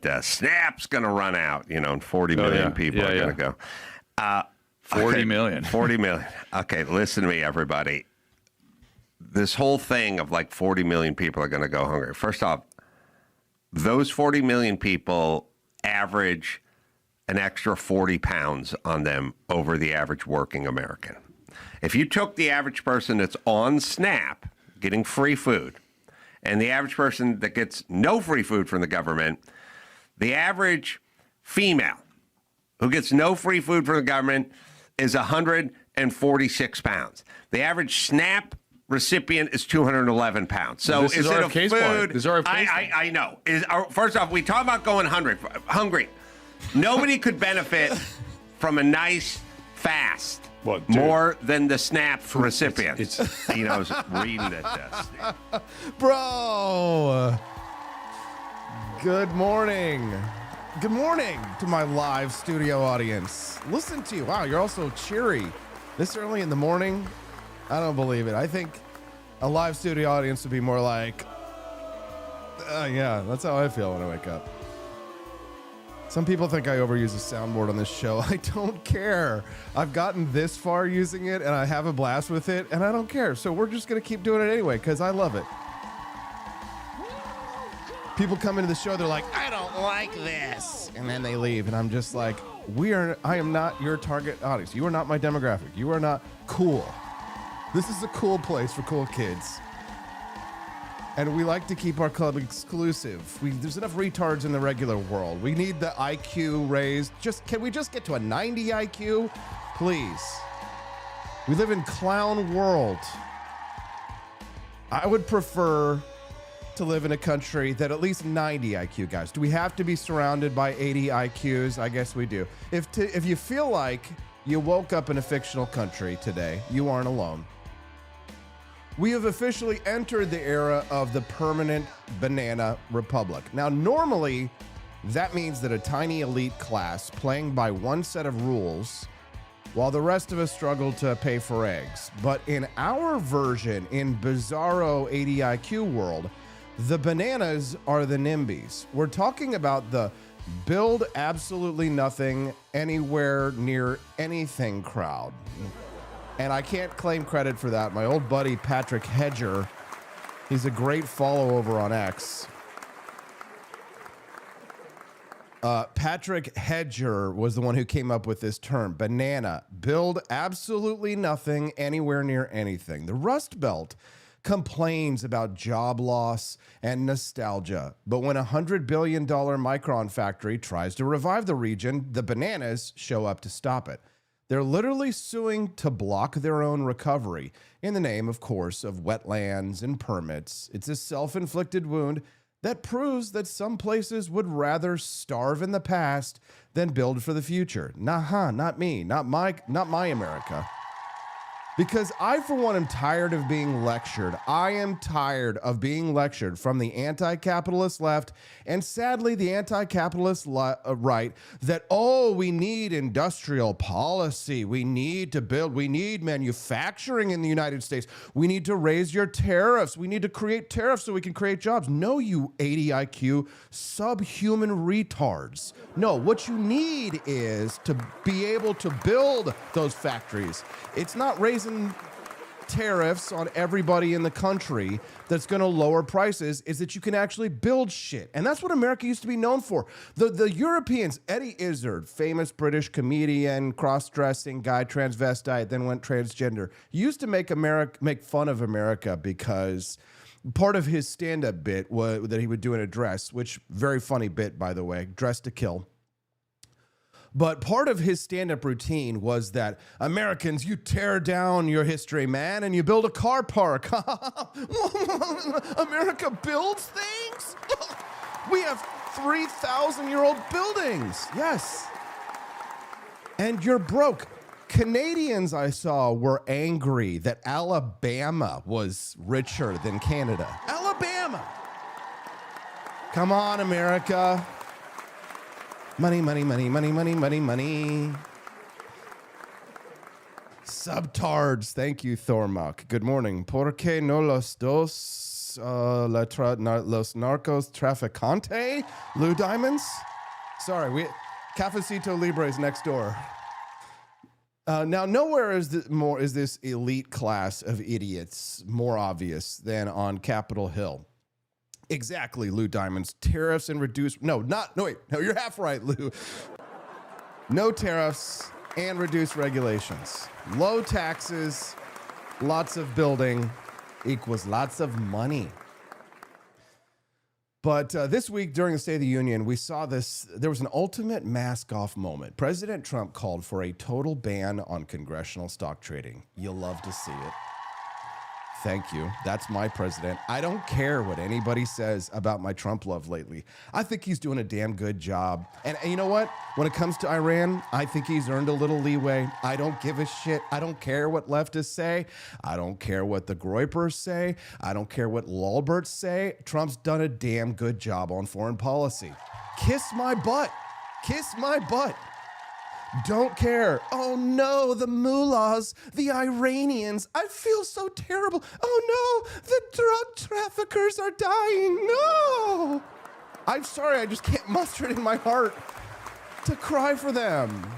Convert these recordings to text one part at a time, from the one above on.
that SNAP's going to run out, and 40 million people are going to go. 40 million. 40 million. Okay, listen to me, everybody. This whole thing of like 40 million people are going to go hungry. First off, those 40 million people average an extra 40 pounds on them over the average working American. If you took the average person that's on SNAP getting free food and the average person that gets no free food from the government, the average female who gets no free food from the government is 146 pounds. The average SNAP recipient is 211 pounds. So this is it a case food? point. This is our case point. I know. First off, we talk about going hungry. Nobody could benefit from a nice fast more than the SNAP recipient. I was reading at this. Bro, good morning. Good morning to my live studio audience. Listen to you. Wow, you're all so cheery. This early in the morning? I don't believe it. I think a live studio audience would be more like, yeah, that's how I feel when I wake up. Some people think I overuse a soundboard on this show. I don't care. I've gotten this far using it, and I have a blast with it, and I don't care. So we're just going to keep doing it anyway, because I love it. People come into the show, they're like, I don't like this. And then they leave, and I'm just like, I am not your target audience. You are not my demographic. You are not cool. This is a cool place for cool kids. And we like to keep our club exclusive. There's enough retards in the regular world. We need the IQ raised. Can we just get to a 90 IQ? Please. We live in clown world. I would prefer to live in a country that at least 90 IQ, guys. Do we have to be surrounded by 80 IQs? I guess we do. If you feel like you woke up in a fictional country today, you aren't alone. We have officially entered the era of the permanent banana republic. Now, normally, that means that a tiny elite class playing by one set of rules while the rest of us struggle to pay for eggs. But in our version, in bizarro 80 IQ world, the bananas are the NIMBYs. We're talking about the build absolutely nothing anywhere near anything crowd. And I can't claim credit for that. My old buddy, Patrick Hedger, he's a great follow over on X. Patrick Hedger was the one who came up with this term, banana, build absolutely nothing anywhere near anything. The Rust Belt complains about job loss and nostalgia. But when a $100 billion Micron factory tries to revive the region, the bananas show up to stop it. They're literally suing to block their own recovery in the name, of course, of wetlands and permits. It's a self-inflicted wound that proves that some places would rather starve in the past than build for the future. Not me, not my America. Because I, for one, am tired of being lectured. I am tired of being lectured from the anti-capitalist left and sadly the anti-capitalist right that, we need industrial policy. We need manufacturing in the United States. We need to raise your tariffs. We need to create tariffs so we can create jobs. No, you 80 IQ subhuman retards. No, what you need is to be able to build those factories. It's not raising tariffs on everybody in the country that's going to lower prices, is that you can actually build shit. And that's what America used to be known for. The Europeans, Eddie Izzard, famous British comedian, cross-dressing guy, transvestite, then went transgender, used to make fun of America because part of his stand-up bit was that he would do in a dress, which very funny bit, by the way, Dress to Kill. But part of his stand-up routine was that Americans, you tear down your history, man, and you build a car park. America builds things? We have 3,000-year-old buildings. Yes. And you're broke. Canadians I saw were angry that Alabama was richer than Canada. Alabama. Come on, America. Money, money, money, money, money, money, money. Subtards. Thank you, Thormok. Good morning. ¿Por qué no los dos? los narcos traficante, Lou Diamonds. Sorry, Cafecito Libre is next door. Now, nowhere is this elite class of idiots more obvious than on Capitol Hill. Exactly, Lou Diamonds. Tariffs and reduced... No, you're half right, Lou. No tariffs and reduced regulations. Low taxes, lots of building equals lots of money. But this week during the State of the Union, we saw this. There was an ultimate mask-off moment. President Trump called for a total ban on congressional stock trading. You'll love to see it. Thank you. That's my president. I don't care what anybody says about my Trump love lately. I think he's doing a damn good job. And you know what? When it comes to Iran, I think he's earned a little leeway. I don't give a shit. I don't care what leftists say. I don't care what the Groypers say. I don't care what Lulberts say. Trump's done a damn good job on foreign policy. Kiss my butt. Kiss my butt. Don't care. Oh no, the mullahs, the Iranians. I feel so terrible. Oh no, the drug traffickers are dying. No. I'm sorry, I just can't muster it in my heart to cry for them.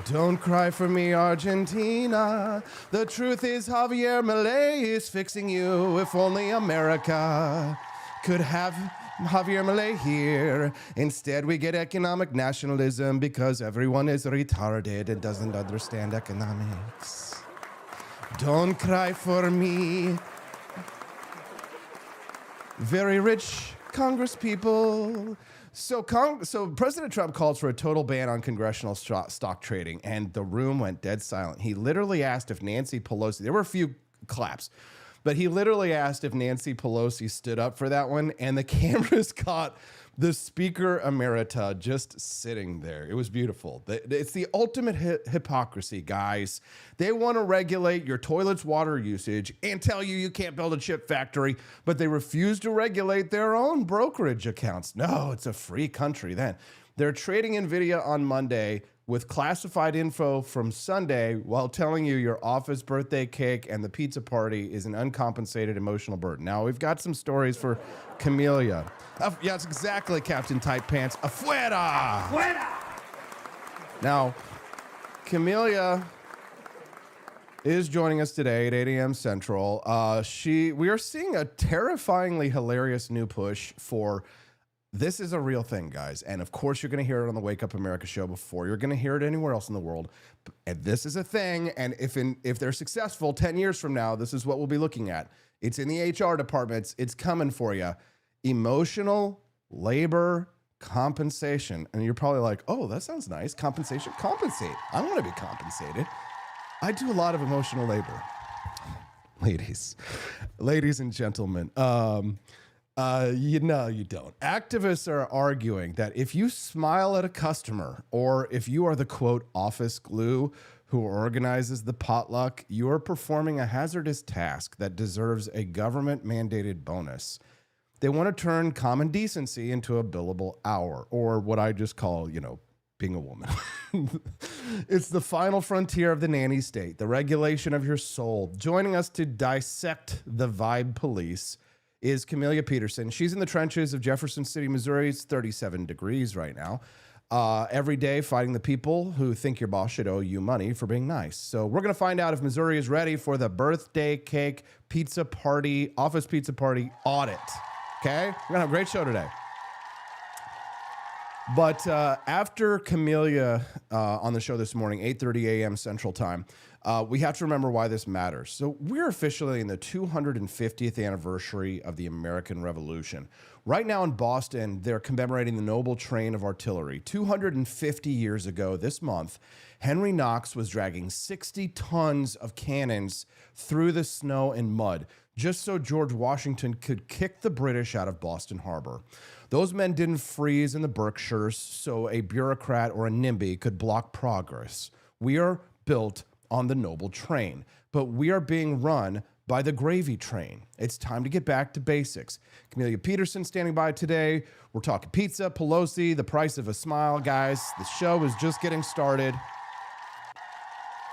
Don't cry for me, Argentina. The truth is Javier Milei is fixing you. If only America could have Javier Milei here. Instead, we get economic nationalism because everyone is retarded and doesn't understand economics. Don't cry for me. Very rich Congress people. So President Trump calls for a total ban on congressional stock trading, and the room went dead silent. He literally asked if Nancy Pelosi, there were a few claps, but he literally asked if Nancy Pelosi stood up for that one, and the cameras caught the Speaker Emerita just sitting there. It was beautiful. It's the ultimate hypocrisy, guys. They want to regulate your toilet's water usage and tell you can't build a chip factory, but they refuse to regulate their own brokerage accounts. No, it's a free country then. They're trading NVIDIA on Monday with classified info from Sunday while telling you your office birthday cake and the pizza party is an uncompensated emotional burden. Now, we've got some stories for Camellia. Yeah, it's exactly Captain Tight Pants. Afuera! Afuera! Now, Camellia is joining us today at 8 a.m. Central. We are seeing a terrifyingly hilarious new push for... This is a real thing, guys. And of course, you're going to hear it on the Wake Up America show before you're going to hear it anywhere else in the world. And this is a thing. And if they're successful 10 years from now, this is what we'll be looking at. It's in the HR departments. It's coming for you. Emotional labor compensation. And you're probably like, oh, that sounds nice. Compensation? Compensate. I want to be compensated. I do a lot of emotional labor. Ladies and gentlemen, you don't. Activists are arguing that if you smile at a customer or if you are the, quote, office glue who organizes the potluck, you are performing a hazardous task that deserves a government-mandated bonus. They want to turn common decency into a billable hour, or what I just call, being a woman. It's the final frontier of the Nanny State, the regulation of your soul. Joining us to dissect the vibe police is Camellia Peterson. She's in the trenches of Jefferson City, Missouri. It's 37 degrees right now. Every day fighting the people who think your boss should owe you money for being nice. So we're going to find out if Missouri is ready for the birthday cake pizza party, office pizza party audit. Okay? We're going to have a great show today. But after Camellia on the show this morning, 8:30 a.m. Central Time, we have to remember why this matters. So we're officially in the 250th anniversary of the American Revolution. Right now in Boston, they're commemorating the noble train of artillery. 250 years ago this month, Henry Knox was dragging 60 tons of cannons through the snow and mud just so George Washington could kick the British out of Boston Harbor. Those men didn't freeze in the Berkshires so a bureaucrat or a NIMBY could block progress. We are built on the noble train, but we are being run by the gravy train. It's time to get back to basics. Camellia Peterson standing by today. We're talking pizza, Pelosi, the price of a smile, guys. The show is just getting started.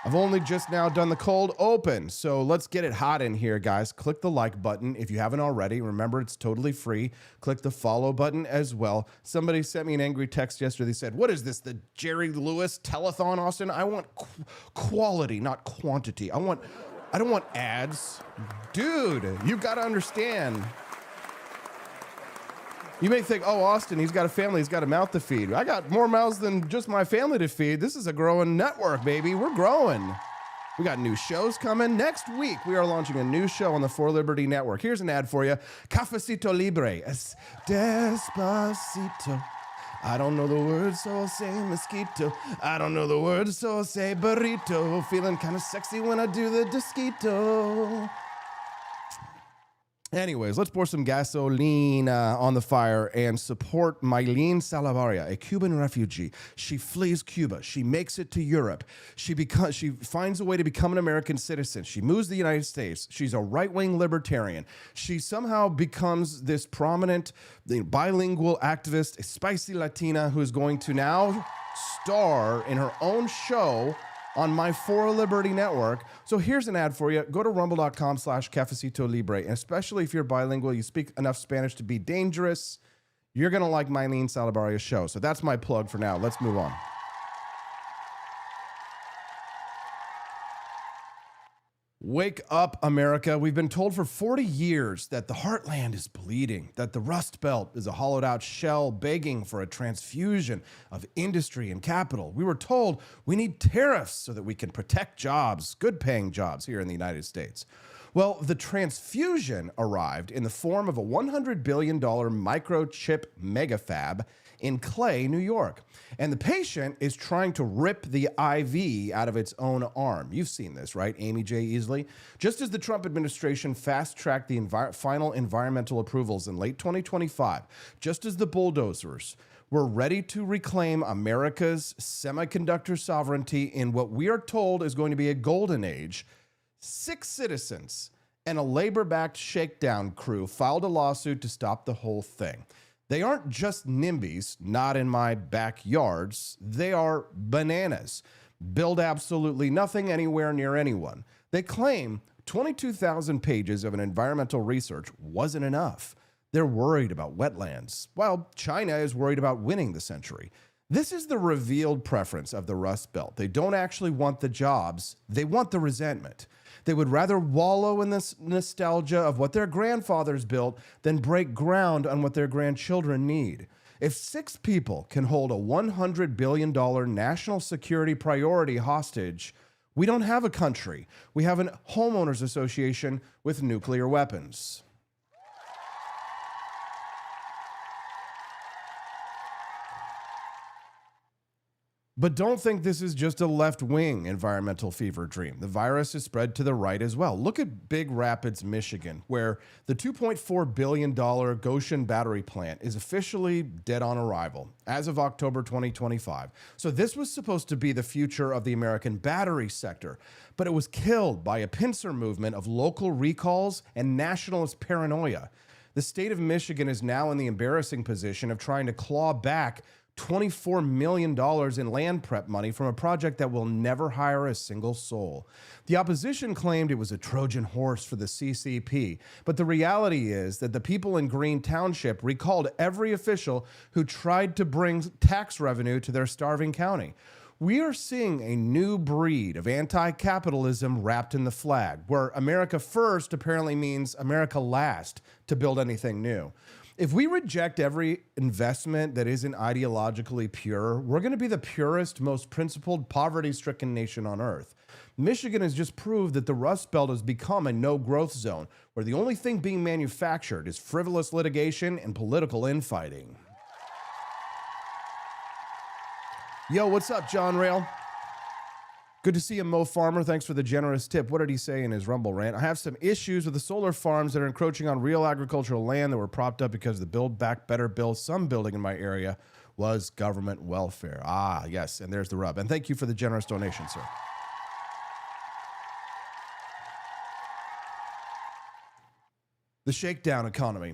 I've only just now done the cold open, so let's get it hot in here, guys. Click the like button if you haven't already. Remember, it's totally free. Click the follow button as well. Somebody sent me an angry text yesterday. They said, what is this, the Jerry Lewis telethon, Austin? I want quality, not quantity. I don't want ads. Dude, you got to understand. You may think, oh, Austin, he's got a family, he's got a mouth to feed. I got more mouths than just my family to feed. This is a growing network, baby. We're growing. We got new shows coming. Next week, we are launching a new show on the For Liberty Network. Here's an ad for you. Cafecito Libre. Es despacito. I don't know the words, so I'll say mosquito. I don't know the words, so I'll say burrito. Feeling kind of sexy when I do the disquito. Anyways, let's pour some gasoline on the fire and support Maylene Salavarria, a Cuban refugee. She flees Cuba. She makes it to Europe. She finds a way to become an American citizen. She moves to the United States. She's a right-wing libertarian. She somehow becomes this prominent bilingual activist, a spicy Latina who is going to now star in her own show on my For Liberty Network. So here's an ad for you. Go to rumble.com/Cafecito Libre. And especially if you're bilingual, you speak enough Spanish to be dangerous, you're going to like Maylene Salavarria's show. So that's my plug for now. Let's move on. Wake up, America. We've been told for 40 years that the heartland is bleeding, that the Rust Belt is a hollowed out shell begging for a transfusion of industry and capital. We were told we need tariffs so that we can protect jobs, good paying jobs here in the United States. Well, the transfusion arrived in the form of a $100 billion microchip megafab in Clay, New York. And the patient is trying to rip the IV out of its own arm. You've seen this, right, Amy J. Easley? Just as the Trump administration fast-tracked the final environmental approvals in late 2025, just as the bulldozers were ready to reclaim America's semiconductor sovereignty in what we are told is going to be a golden age, 6 citizens and a labor-backed shakedown crew filed a lawsuit to stop the whole thing. They aren't just NIMBYs, not in my backyards. They are bananas. Build absolutely nothing anywhere near anyone. They claim 22,000 pages of an environmental research wasn't enough. They're worried about wetlands, while China is worried about winning the century. This is the revealed preference of the Rust Belt. They don't actually want the jobs. They want the resentment. They would rather wallow in this nostalgia of what their grandfathers built than break ground on what their grandchildren need. If 6 people can hold a $100 billion national security priority hostage, we don't have a country. We have a homeowners association with nuclear weapons. But don't think this is just a left-wing environmental fever dream. The virus is spread to the right as well. Look at Big Rapids, Michigan, where the $2.4 billion Goshen battery plant is officially dead on arrival as of October 2025. So this was supposed to be the future of the American battery sector, but it was killed by a pincer movement of local recalls and nationalist paranoia. The state of Michigan is now in the embarrassing position of trying to claw back $24 million in land prep money from a project that will never hire a single soul. The opposition claimed it was a Trojan horse for the CCP, but the reality is that the people in Green Township recalled every official who tried to bring tax revenue to their starving county. We are seeing a new breed of anti-capitalism wrapped in the flag, where America first apparently means America last to build anything new. If we reject every investment that isn't ideologically pure, we're going to be the purest, most principled, poverty-stricken nation on earth. Michigan has just proved that the Rust Belt has become a no-growth zone, where the only thing being manufactured is frivolous litigation and political infighting. Yo, what's up, John Rail? Good to see you, Mo Farmer. Thanks for the generous tip. What did he say in his Rumble rant? I have some issues with the solar farms that are encroaching on real agricultural land that were propped up because the Build Back Better bill some building in my area was government welfare. Ah, yes, and there's the rub. And thank you for the generous donation, sir. The shakedown economy.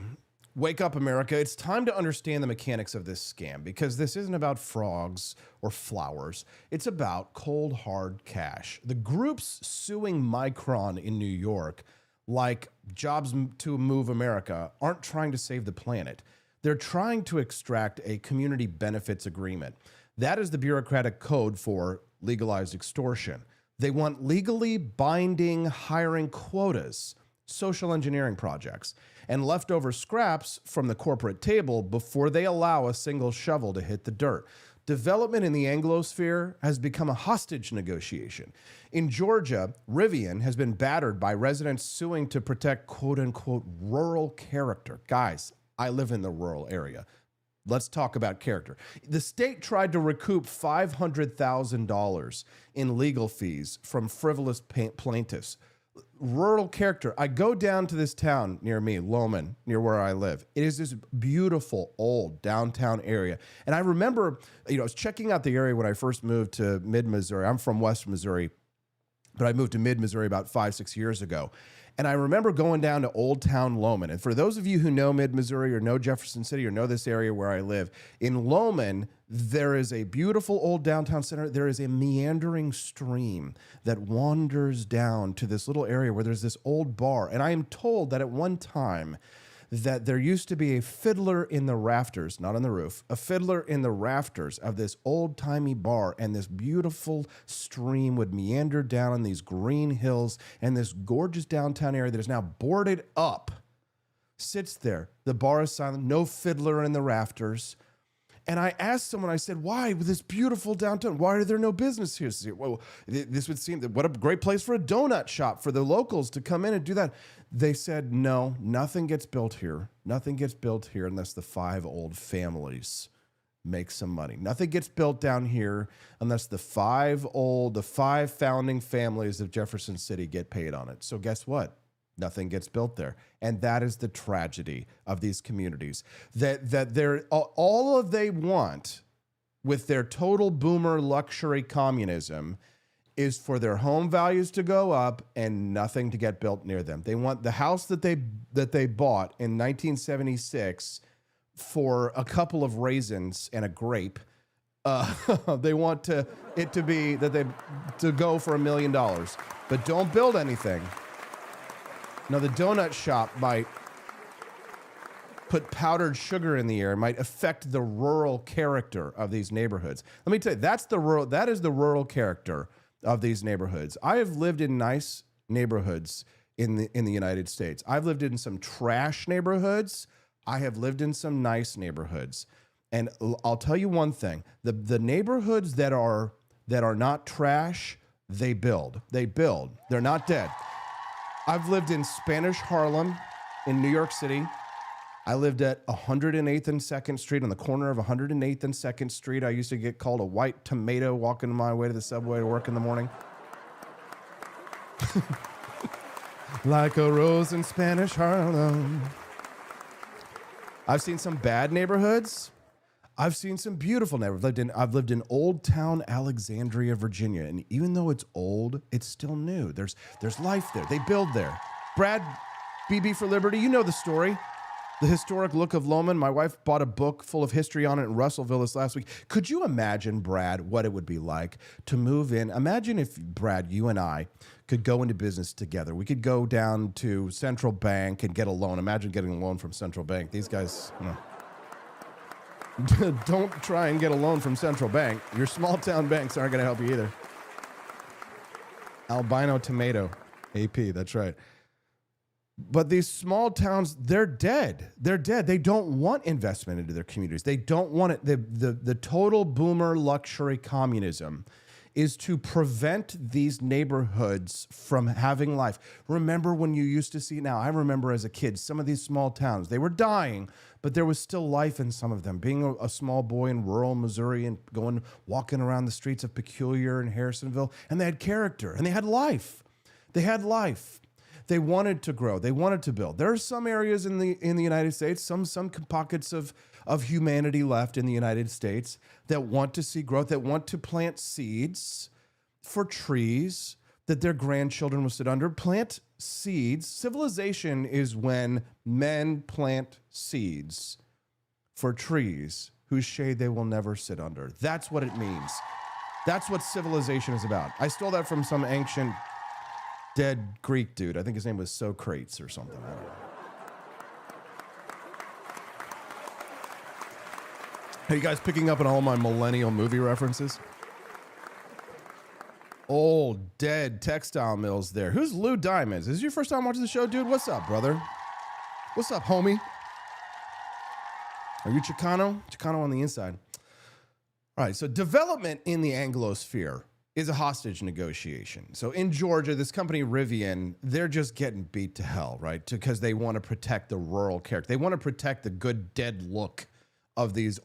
Wake up, America. It's time to understand the mechanics of this scam because this isn't about frogs or flowers. It's about cold, hard cash. The groups suing Micron in New York, like Jobs to Move America, aren't trying to save the planet. They're trying to extract a community benefits agreement. That is the bureaucratic code for legalized extortion. They want legally binding hiring quotas, social engineering projects, and leftover scraps from the corporate table before they allow a single shovel to hit the dirt. Development in the Anglosphere has become a hostage negotiation. In Georgia, Rivian has been battered by residents suing to protect quote-unquote rural character. Guys, I live in the rural area. Let's talk about character. The state tried to recoup $500,000 in legal fees from frivolous plaintiffs. Rural character. I go down to this town near me, Lowman, near where I live. It is this beautiful old downtown area. And I remember, I was checking out the area when I first moved to mid-Missouri. I'm from West Missouri, but I moved to mid-Missouri about 5-6 years ago. And I remember going down to Old Town Lowman. And for those of you who know mid-Missouri or know Jefferson City or know this area where I live, in Lowman, there is a beautiful old downtown center. There is a meandering stream that wanders down to this little area where there's this old bar. And I am told that at one time that there used to be a fiddler in the rafters, not on the roof, a fiddler in the rafters of this old-timey bar, and this beautiful stream would meander down on these green hills, and this gorgeous downtown area that is now boarded up sits there. The bar is silent, no fiddler in the rafters. And I asked someone, I said, why with this beautiful downtown? Why are there no business here? Well, this would seem that what a great place for a donut shop for the locals to come in and do that. They said, no, nothing gets built here. Nothing gets built here unless the 5 old families make some money. Nothing gets built down here unless the 5 founding families of Jefferson City get paid on it. So guess what? Nothing gets built there. And that is the tragedy of these communities. That they're all of they want with their total boomer luxury communism is for their home values to go up and nothing to get built near them. They want the house that they bought in 1976 for a couple of raisins and a grape. They want it to be to go for $1 million, but don't build anything. Now, the donut shop might put powdered sugar in the air, might affect the rural character of these neighborhoods. Let me tell you, that is the rural character of these neighborhoods. I have lived in nice neighborhoods in the United States. I've lived in some trash neighborhoods. I have lived in some nice neighborhoods. And I'll tell you one thing, the neighborhoods that are not trash, they build. They're not dead. I've lived in Spanish Harlem in New York City. I lived at 108th and 2nd Street on the corner of 108th and 2nd Street. I used to get called a white tomato walking my way to the subway to work in the morning. Like a rose in Spanish Harlem. I've seen some bad neighborhoods. I've seen some beautiful neighborhoods. I've lived in Old Town Alexandria, Virginia, and even though it's old, it's still new. There's life there. They build there. Brad, BB for Liberty, you know the story. The historic look of Lowman. My wife bought a book full of history on it in Russellville this last week. Could you imagine, Brad, what it would be like to move in? Imagine if, Brad, you and I could go into business together. We could go down to Central Bank and get a loan. Imagine getting a loan from Central Bank. These guys, don't try and get a loan from Central Bank. Your small town banks aren't going to help you either. Albino tomato, AP, that's right. But these small towns, they're dead. They're dead. They don't want investment into their communities. They don't want it. The total boomer luxury communism is to prevent these neighborhoods from having life. Remember when you used to see, now I remember as a kid, some of these small towns, they were dying, but there was still life in some of them. Being a small boy in rural Missouri and walking around the streets of Peculiar and Harrisonville, and they had character and they had life. They had life. They wanted to grow. They wanted to build. There are some areas in the United States, some pockets of humanity left in the United States that want to see growth, that want to plant seeds for trees that their grandchildren will sit under. Plant seeds. Civilization is when men plant seeds for trees whose shade they will never sit under. That's what it means. That's what civilization is about. I stole that from some ancient dead Greek dude. I think his name was Socrates or something. I don't know. Are you guys picking up on all my millennial movie references? Old, dead textile mills there. Who's Lou Diamonds? Is this your first time watching the show, dude? What's up, brother? What's up, homie? Are you Chicano? Chicano on the inside. All right, so development in the Anglosphere is a hostage negotiation. So in Georgia, this company Rivian, they're just getting beat to hell, right? Because they want to protect the rural character. They want to protect the good dead look of these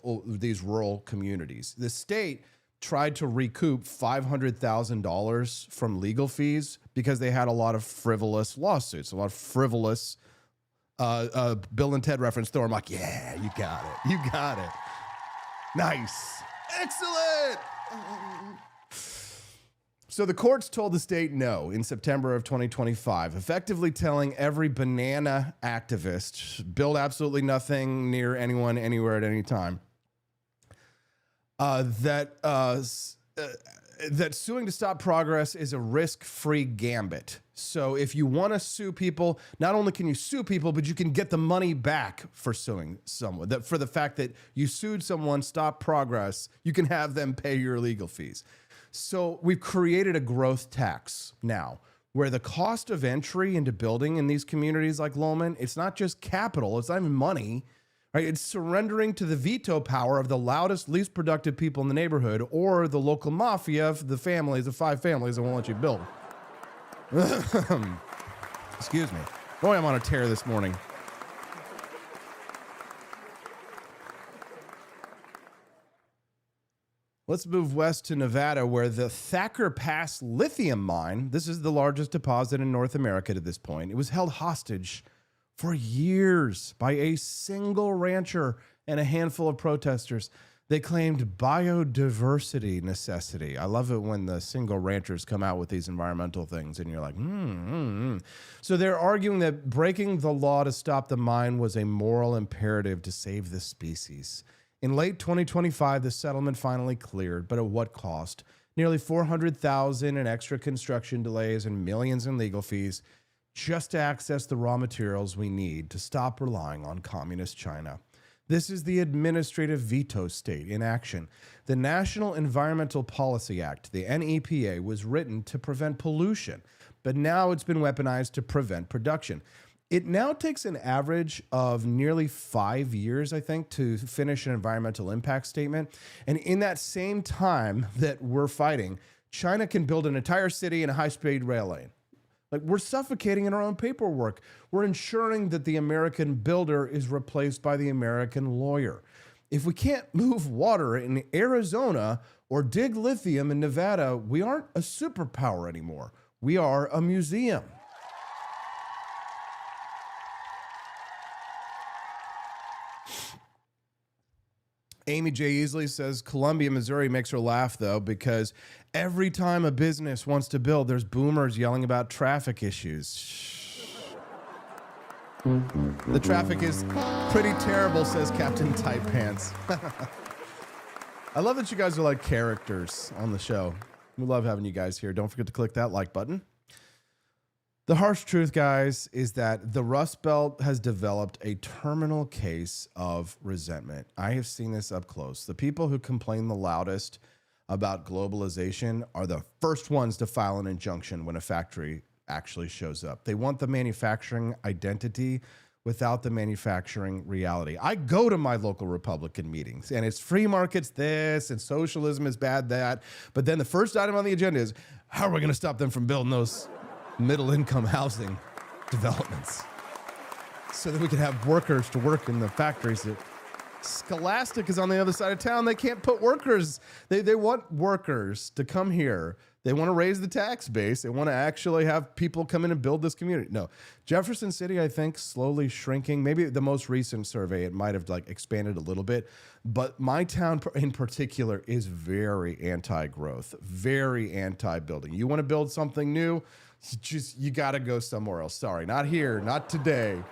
rural communities. The state tried to recoup $500,000 from legal fees because they had a lot of frivolous lawsuits, a lot of frivolous Bill and Ted reference. Throw them like, yeah, you got it. You got it. Nice. Excellent. So the courts told the state no in September of 2025, effectively telling every banana activist, build absolutely nothing near anyone, anywhere, at any time, that suing to stop progress is a risk-free gambit. So if you want to sue people, not only can you sue people, but you can get the money back for suing someone. That for the fact that you sued someone, stop progress, you can have them pay your legal fees. So we've created a growth tax now where the cost of entry into building in these communities like Lowman, it's not just capital, it's not even money, right? It's surrendering to the veto power of the loudest, least productive people in the neighborhood or the local mafia of the families, the 5 families that won't let you build. Excuse me. Boy, I'm on a tear this morning. Let's move west to Nevada, where the Thacker Pass lithium mine, this is the largest deposit in North America to this point, it was held hostage for years by a single rancher and a handful of protesters. They claimed biodiversity necessity. I love it when the single ranchers come out with these environmental things and you're like, So they're arguing that breaking the law to stop the mine was a moral imperative to save the species. In late 2025, the settlement finally cleared, but at what cost? Nearly $400,000 in extra construction delays and millions in legal fees just to access the raw materials we need to stop relying on communist China. This is the administrative veto state in action. The National Environmental Policy Act, the NEPA, was written to prevent pollution, but now it's been weaponized to prevent production. It now takes an average of nearly 5 years, I think, to finish an environmental impact statement. And in that same time that we're fighting, China can build an entire city and a high-speed rail lane. Like, we're suffocating in our own paperwork. We're ensuring that the American builder is replaced by the American lawyer. If we can't move water in Arizona or dig lithium in Nevada, we aren't a superpower anymore. We are a museum. Amy J. Easley says Columbia, Missouri makes her laugh, though, because every time a business wants to build, there's boomers yelling about traffic issues. The traffic is pretty terrible, says Captain Tight Pants. I love that you guys are like characters on the show. We love having you guys here. Don't forget to click that like button. The harsh truth, guys, is that the Rust Belt has developed a terminal case of resentment. I have seen this up close. The people who complain the loudest about globalization are the first ones to file an injunction when a factory actually shows up. They want the manufacturing identity without the manufacturing reality. I go to my local Republican meetings, and it's free markets this, and socialism is bad that. But then the first item on the agenda is, how are we going to stop them from building those middle-income housing developments so that we can have workers to work in the factories that Scholastic is on the other side of town. They can't put workers. They want workers to come here. They want to raise the tax base. They want to actually have people come in and build this community. No. Jefferson City, I think, slowly shrinking. Maybe the most recent survey, it might have like expanded a little bit. But my town in particular is very anti-growth, very anti-building. You want to build something new, you got to go somewhere else. Sorry, not here, not today.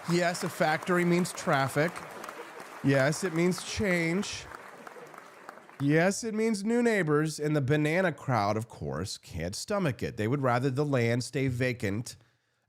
Yes, a factory means traffic. Yes, it means change. Yes, it means new neighbors, and the banana crowd, of course, can't stomach it. They would rather the land stay vacant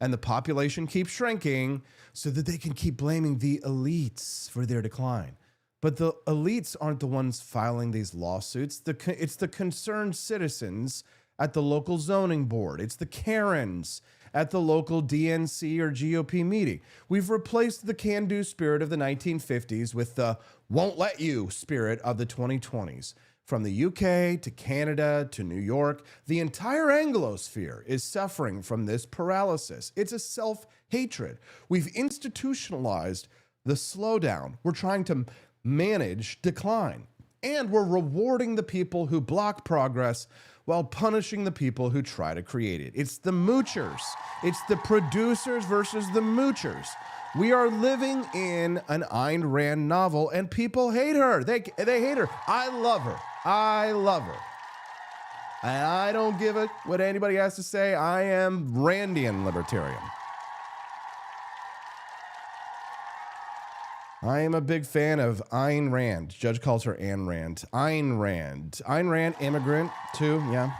and the population keep shrinking so that they can keep blaming the elites for their decline. But the elites aren't the ones filing these lawsuits. It's the concerned citizens at the local zoning board. It's the Karens at the local DNC or GOP meeting. We've replaced the can-do spirit of the 1950s with the won't let you spirit of the 2020s. From the UK to Canada to New York, the entire Anglosphere is suffering from this paralysis. It's a self-hatred. We've institutionalized the slowdown. We're trying to manage decline. And we're rewarding the people who block progress while punishing the people who try to create it. It's the moochers. It's the producers versus the moochers. We are living in an Ayn Rand novel, and people hate her. They hate her. I love her. I love her. And I don't give a what anybody has to say. I am Randian libertarian. I am a big fan of Ayn Rand. Judge calls her Anne Rand. Ayn Rand. Ayn Rand, immigrant, too, yeah.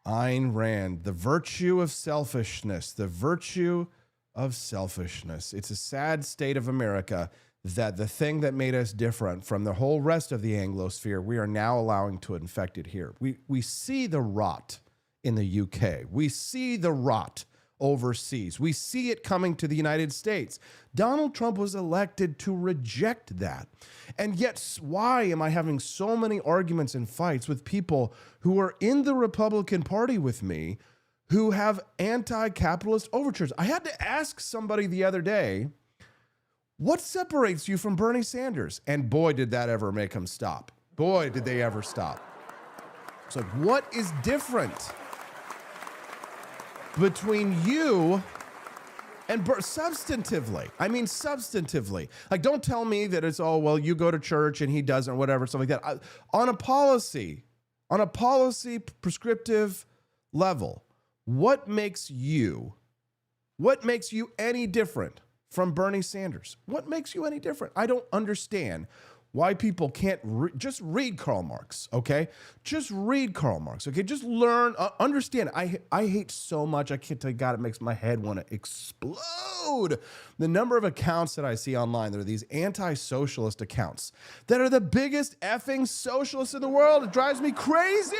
Ayn Rand, the virtue of selfishness. The virtue of selfishness. It's a sad state of America that the thing that made us different from the whole rest of the Anglosphere, we are now allowing to infect it here. We see the rot in the UK. We see the rot overseas. We see it coming to the United States. Donald Trump was elected to reject that. And yet, why am I having so many arguments and fights with people who are in the Republican Party with me who have anti-capitalist overtures? I had to ask somebody the other day, what separates you from Bernie Sanders? And boy, did that ever make him stop. Boy, did they ever stop. It's like, what is different between you and substantively? I mean, substantively. Like, don't tell me that it's, oh, well, you go to church and he doesn't, or whatever, stuff like that. On a policy prescriptive level, what makes you any different from Bernie Sanders? What makes you any different? I don't understand why people can't just read Karl Marx, okay? Just read Karl Marx, okay? Just learn, understand. I hate so much. I can't tell you, God, it makes my head want to explode. The number of accounts that I see online, there are these anti-socialist accounts that are the biggest effing socialists in the world. It drives me crazy.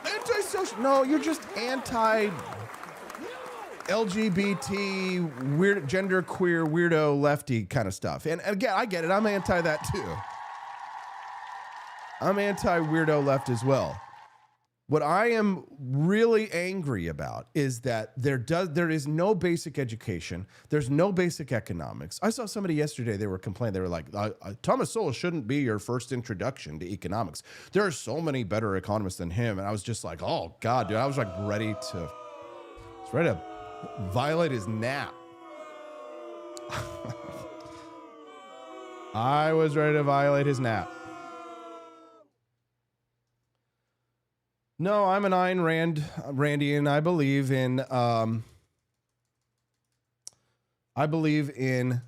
Anti-social, no, you're just LGBT, weird, genderqueer, weirdo, lefty kind of stuff. And again, I get it. I'm anti that too. I'm anti-weirdo left as well. What I am really angry about is that there is no basic education. There's no basic economics. I saw somebody yesterday, they were complaining. They were like, Thomas Sowell shouldn't be your first introduction to economics. There are so many better economists than him. And I was just like, oh God, dude, I was like ready to violate his nap. I was ready to violate his nap. No, I'm an Ayn Randian. I believe in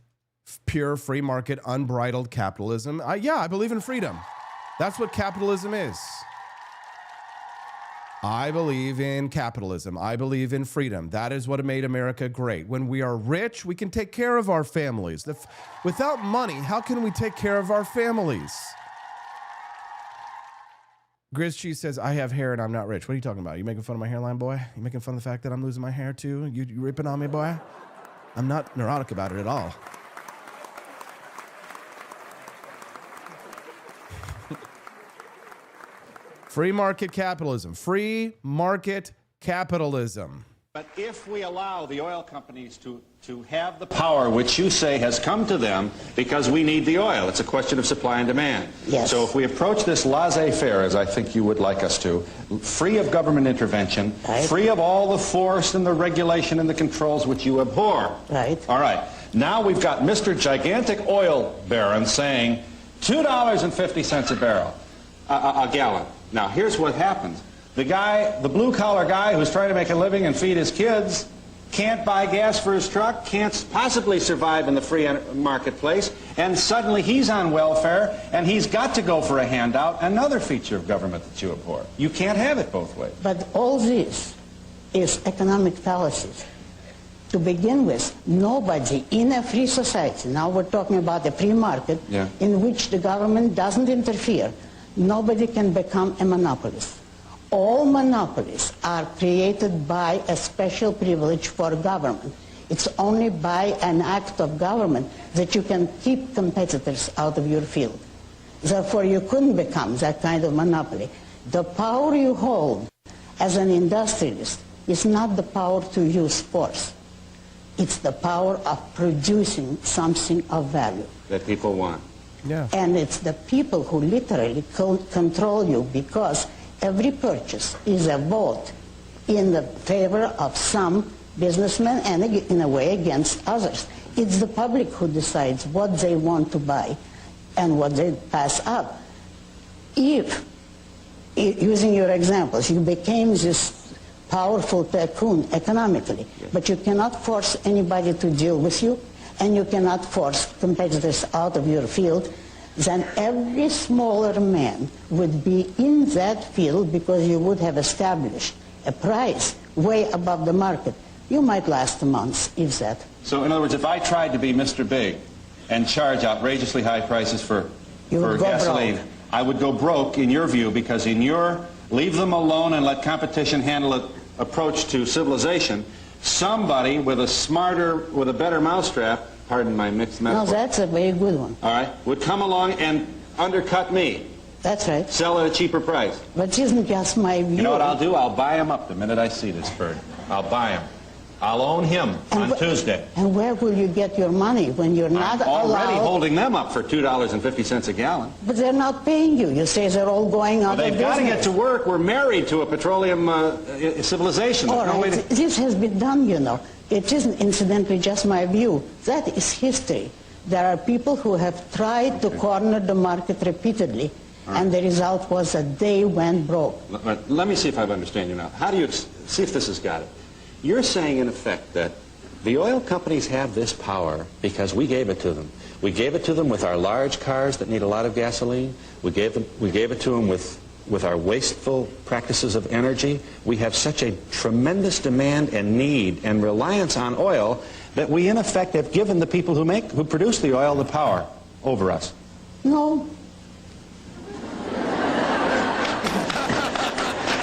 pure free market, unbridled capitalism. I believe in freedom. That's what capitalism is. I believe in capitalism. I believe in freedom. That is what made America great. When we are rich, we can take care of our families. Without money, how can we take care of our families? Grizz Cheese says, I have hair and I'm not rich. What are you talking about? You making fun of my hairline, boy? You making fun of the fact that I'm losing my hair too? You ripping on me, boy? I'm not neurotic about it at all. Free market capitalism. Free market capitalism. But if we allow the oil companies to have the power which you say has come to them because we need the oil, it's a question of supply and demand. Yes. So if we approach this laissez-faire, as I think you would like us to, free of government intervention, Right. free of all the force and the regulation and the controls which you abhor. Right. All right. Now we've got Mr. Gigantic Oil Baron saying $2.50 a barrel, a gallon. Now here's what happens. The blue-collar guy who's trying to make a living and feed his kids can't buy gas for his truck, can't possibly survive in the free marketplace, and suddenly he's on welfare, and he's got to go for a handout, another feature of government that you abhor. You can't have it both ways. But all this is economic fallacies. To begin with, nobody in a free society, now we're talking about a free market, Yeah. in which the government doesn't interfere, nobody can become a monopolist. All monopolies are created by a special privilege for government. It's only by an act of government that you can keep competitors out of your field. Therefore, you couldn't become that kind of monopoly. The power you hold as an industrialist is not the power to use force. It's the power of producing something of value. That people want. Yeah. And it's the people who literally control you, because every purchase is a vote in the favor of some businessmen and in a way against others. It's the public who decides what they want to buy and what they pass up. If, using your examples, you became this powerful tycoon economically, but you cannot force anybody to deal with you, and you cannot force competitors out of your field, then every smaller man would be in that field because you would have established a price way above the market. You might last a month, if that. So in other words, if I tried to be Mr. Big and charge outrageously high prices for You would go gasoline, broke. I would go broke in your view, because in your leave them alone and let competition handle it approach to civilization, somebody with a better mousetrap, pardon my mixed No, metaphor, that's a very good one. all right, would come along and undercut me, That's right. sell at a cheaper price. But it isn't just my view. You know what I'll do? I'll buy him up the minute I see this bird. I'll buy him. I'll own him on Tuesday. And where will you get your money when you're not I'm already allowed? holding them up for $2.50 a gallon. But they're not paying you. You say they're all going out Well, of they've got to get business. to work. We're married to a petroleum civilization. All There's no way right, to- this has been done, you know. It isn't incidentally just my view. That is history. There are people who have tried to corner the market repeatedly, and the result was that they went broke. Let me see if I understand you now. How do you see if this has got it? You're saying, in effect, that the oil companies have this power because we gave it to them. We gave it to them with our large cars that need a lot of gasoline. We gave it to them with our wasteful practices of energy. We have such a tremendous demand and need and reliance on oil that we, in effect, have given the people who produce the oil the power over us. No.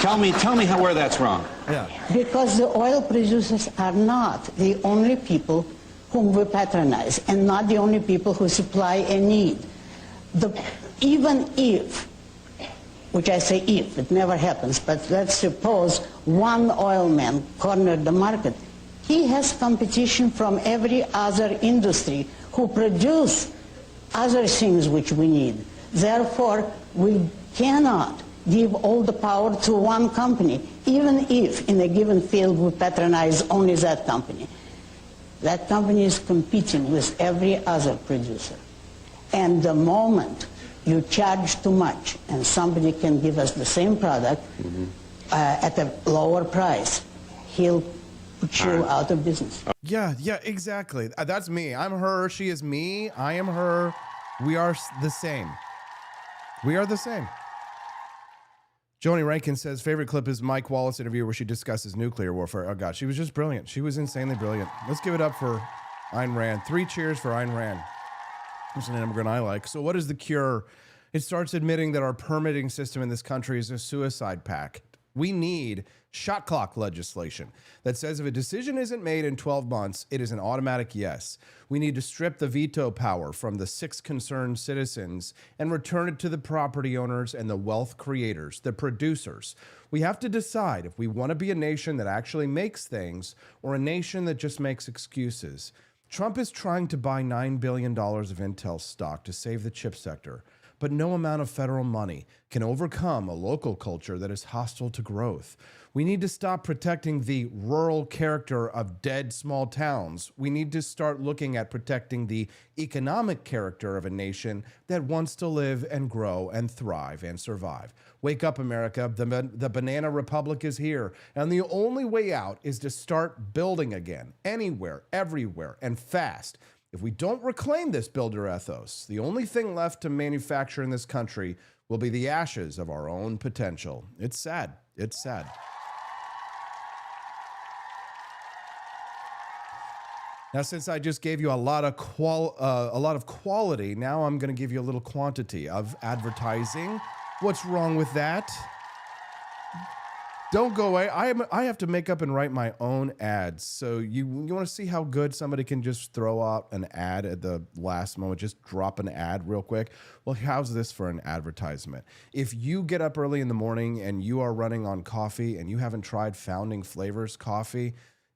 Tell me where that's wrong. Yeah. Because the oil producers are not the only people whom we patronize, and not the only people who supply a need. Even if, which I say if, it never happens, but let's suppose one oil man cornered the market, he has competition from every other industry who produce other things which we need. Therefore, we cannot give all the power to one company, even if in a given field we patronize only that company. That company is competing with every other producer. And the moment you charge too much and somebody can give us the same product at a lower price, he'll put you out of business. Yeah, exactly. That's me. I'm her. She is me. I am her. We are the same. We are the same. Joni Rankin says, favorite clip is Mike Wallace interview where she discusses nuclear warfare. Oh, God, she was just brilliant. She was insanely brilliant. Let's give it up for Ayn Rand. 3 cheers for Ayn Rand. That's an immigrant I like. So what is the cure? It starts admitting that our permitting system in this country is a suicide pact. We need shot clock legislation that says if a decision isn't made in 12 months, it is an automatic yes. We need to strip the veto power from the 6 concerned citizens and return it to the property owners and the wealth creators, the producers. We have to decide if we want to be a nation that actually makes things or a nation that just makes excuses. Trump is trying to buy $9 billion of Intel stock to save the chip sector, but no amount of federal money can overcome a local culture that is hostile to growth. We need to stop protecting the rural character of dead small towns. We need to start looking at protecting the economic character of a nation that wants to live and grow and thrive and survive. Wake up, America. The banana republic is here. And the only way out is to start building again, anywhere, everywhere, and fast. If we don't reclaim this builder ethos, the only thing left to manufacture in this country will be the ashes of our own potential. It's sad. It's sad. Now, since I just gave you a lot of quality, now I'm going to give you a little quantity of advertising. What's wrong with that? Don't go away. I have to make up and write my own ads. So you want to see how good somebody can just throw out an ad at the last moment, just drop an ad real quick? Well, how's this for an advertisement? If you get up early in the morning and you are running on coffee and you haven't tried Founding Flavors coffee,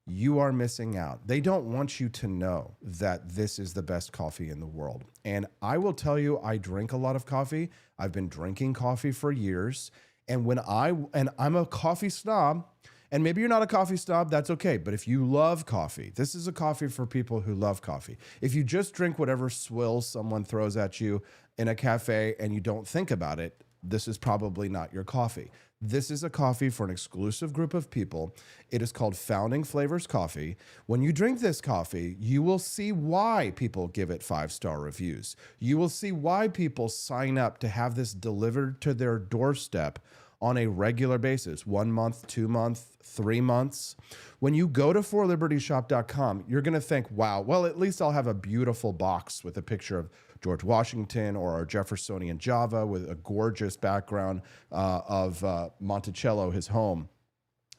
you are missing out. They don't want you to know that this is the best coffee in the world. And I will tell you, I drink a lot of coffee. I've been drinking coffee for years. And I'm a coffee snob, and maybe you're not a coffee snob, that's okay. But if you love coffee, this is a coffee for people who love coffee. If you just drink whatever swill someone throws at you in a cafe and you don't think about it, this is probably not your coffee. This is a coffee for an exclusive group of people. It is called Founding Flavors Coffee. When you drink this coffee, you will see why people give it 5-star reviews. You will see why people sign up to have this delivered to their doorstep on a regular basis, 1 month, 2 months, 3 months. When you go to forlibertyshop.com, you're going to think, wow, well, at least I'll have a beautiful box with a picture of George Washington or our Jeffersonian Java with a gorgeous background of Monticello, his home.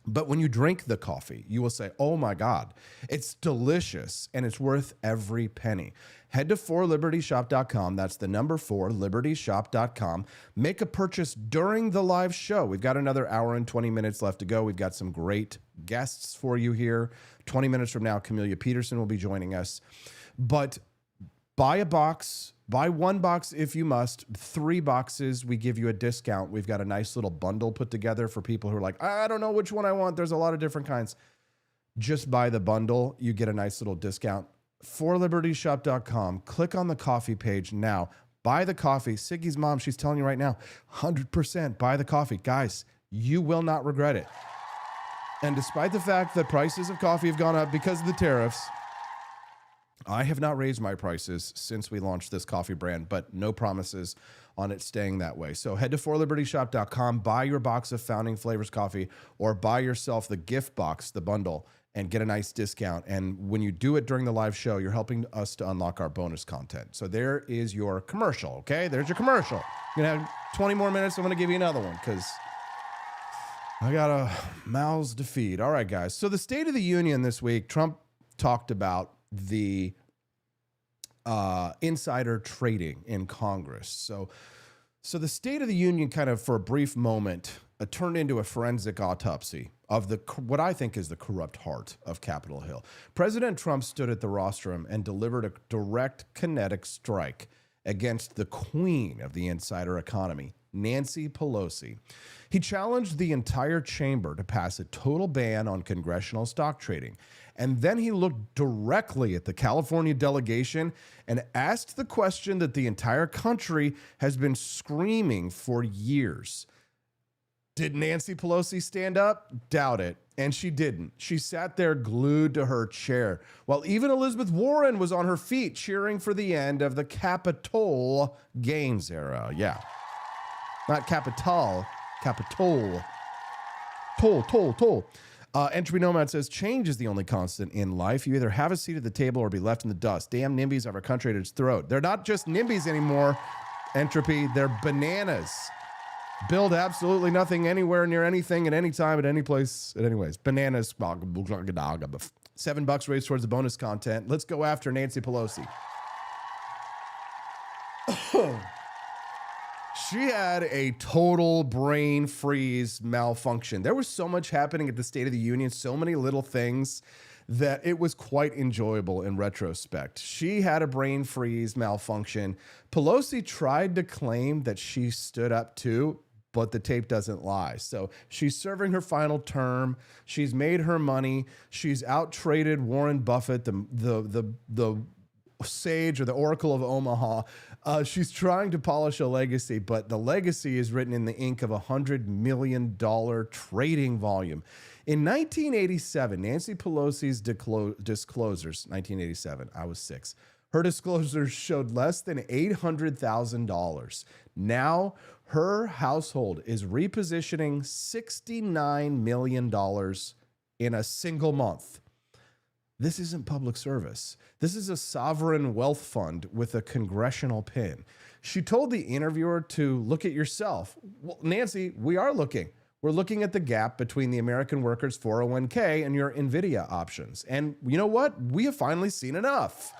But when you drink the coffee, you will say, oh my God, it's delicious and it's worth every penny. Head to forlibertyshop.com. That's the number 4, libertyshop.com. Make a purchase during the live show. We've got another hour and 20 minutes left to go. We've got some great guests for you here. 20 minutes from now, Camellia Peterson will be joining us. But buy a box. Buy 1 box if you must. 3 boxes, we give you a discount. We've got a nice little bundle put together for people who are like, I don't know which one I want. There's a lot of different kinds. Just buy the bundle. You get a nice little discount. forlibertyshop.com. Click on the coffee page now. Buy the coffee. Siggy's mom, she's telling you right now, 100% buy the coffee. Guys, you will not regret it. And despite the fact that prices of coffee have gone up because of the tariffs, I have not raised my prices since we launched this coffee brand, but no promises on it staying that way. So head to forlibertyshop.com, buy your box of Founding Flavors coffee, or buy yourself the gift box, the bundle, and get a nice discount. And when you do it during the live show, you're helping us to unlock our bonus content. So there is your commercial, okay? There's your commercial. You're going to have 20 more minutes. I'm going to give you another one because I got mouths to feed. All right, guys. So the State of the Union this week, Trump talked about the insider trading in Congress. So the State of the Union kind of, for a brief moment, turned into a forensic autopsy of what I think is the corrupt heart of Capitol Hill. President Trump stood at the rostrum and delivered a direct kinetic strike against the queen of the insider economy, Nancy Pelosi. He challenged the entire chamber to pass a total ban on congressional stock trading. And then he looked directly at the California delegation and asked the question that the entire country has been screaming for years. Did Nancy Pelosi stand up? Doubt it. And she didn't. She sat there glued to her chair, while even Elizabeth Warren was on her feet cheering for the end of the Capitol gains era. Yeah. Not Capitol. Capitol. Toll. Entropy Nomad says, change is the only constant in life. You either have a seat at the table or be left in the dust. Damn NIMBYs have our country at its throat. They're not just NIMBYs anymore, Entropy. They're bananas. Build absolutely nothing anywhere near anything at any time at any place. Anyways, bananas. $7 raised towards the bonus content. Let's go after Nancy Pelosi. She had a total brain freeze malfunction. There was so much happening at the State of the Union, so many little things that it was quite enjoyable in retrospect. She had a brain freeze malfunction. Pelosi tried to claim that she stood up too, but the tape doesn't lie. So she's serving her final term. She's made her money. She's out-traded Warren Buffett, the sage or the Oracle of Omaha. She's trying to polish a legacy, but the legacy is written in the ink of $100 million trading volume. In 1987, Nancy Pelosi's disclosures, 1987, I was 6. Her disclosures showed less than $800,000. Now, her household is repositioning $69 million in a single month. This isn't public service. This is a sovereign wealth fund with a congressional pin. She told the interviewer to look at yourself. Well, Nancy, we are looking. We're looking at the gap between the American workers' 401k and your NVIDIA options. And you know what? We have finally seen enough.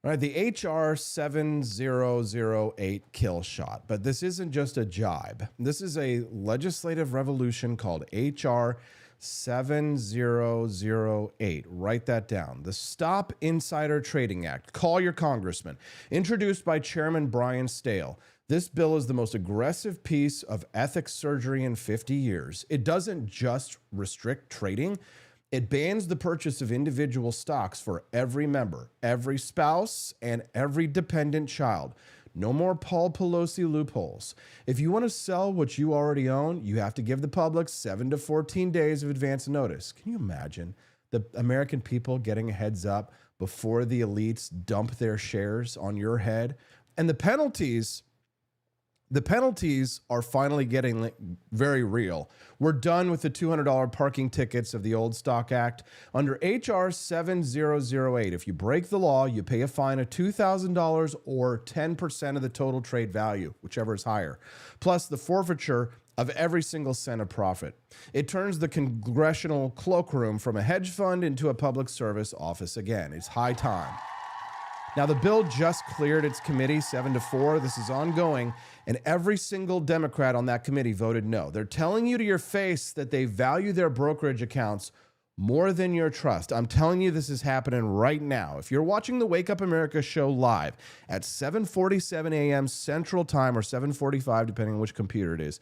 All right, the HR 7008 kill shot, but this isn't just a jibe. This is a legislative revolution called HR 7008. Write that down. The Stop Insider Trading Act. Call your congressman. Introduced by Chairman Brian Stale. This bill is the most aggressive piece of ethics surgery in 50 years. It doesn't just restrict trading. It bans the purchase of individual stocks for every member, every spouse, and every dependent child. No more Paul Pelosi loopholes. If you want to sell what you already own, you have to give the public 7 to 14 days of advance notice. Can you imagine the American people getting a heads up before the elites dump their shares on your head? And the penalties are finally getting very real. We're done with the $200 parking tickets of the old Stock Act. Under HR 7008, if you break the law, you pay a fine of $2,000 or 10% of the total trade value, whichever is higher, plus the forfeiture of every single cent of profit. It turns the congressional cloakroom from a hedge fund into a public service office again. It's high time. Now, the bill just cleared its committee 7-4. This is ongoing, and every single Democrat on that committee voted no. They're telling you to your face that they value their brokerage accounts more than your trust. I'm telling you, this is happening right now. If you're watching the Wake Up America show live at 7:47 a.m. Central Time or 7:45, depending on which computer it is,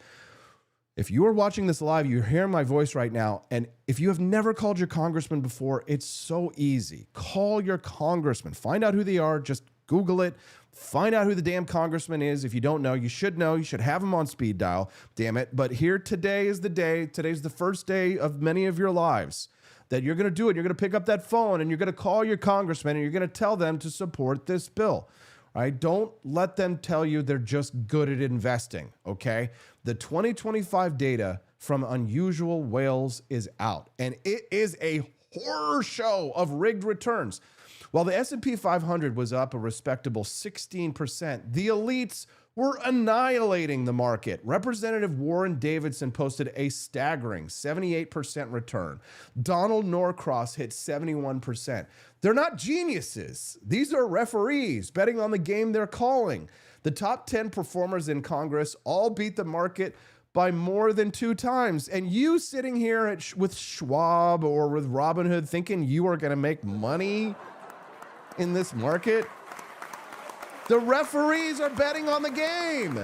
if you are watching this live, you're hearing my voice right now, and if you have never called your congressman before, it's so easy. Call your congressman. Find out who they are. Just Google it. Find out who the damn congressman is. If you don't know. You should know. You should have him on speed dial. Damn it. But here today is the day. Today's the first day of many of your lives that you're going to do it. You're going to pick up that phone, and you're going to call your congressman, and you're going to tell them to support this bill. Right? Don't let them tell you they're just good at investing, okay? The 2025 data from Unusual Whales is out, and it is a horror show of rigged returns. While the S&P 500 was up a respectable 16%, the elites were annihilating the market. Representative Warren Davidson posted a staggering 78% return. Donald Norcross hit 71%. They're not geniuses. These are referees betting on the game they're calling. The top 10 performers in Congress all beat the market by more than 2 times. And you sitting here with Schwab or with Robinhood thinking you are going to make money in this market? The referees are betting on the game.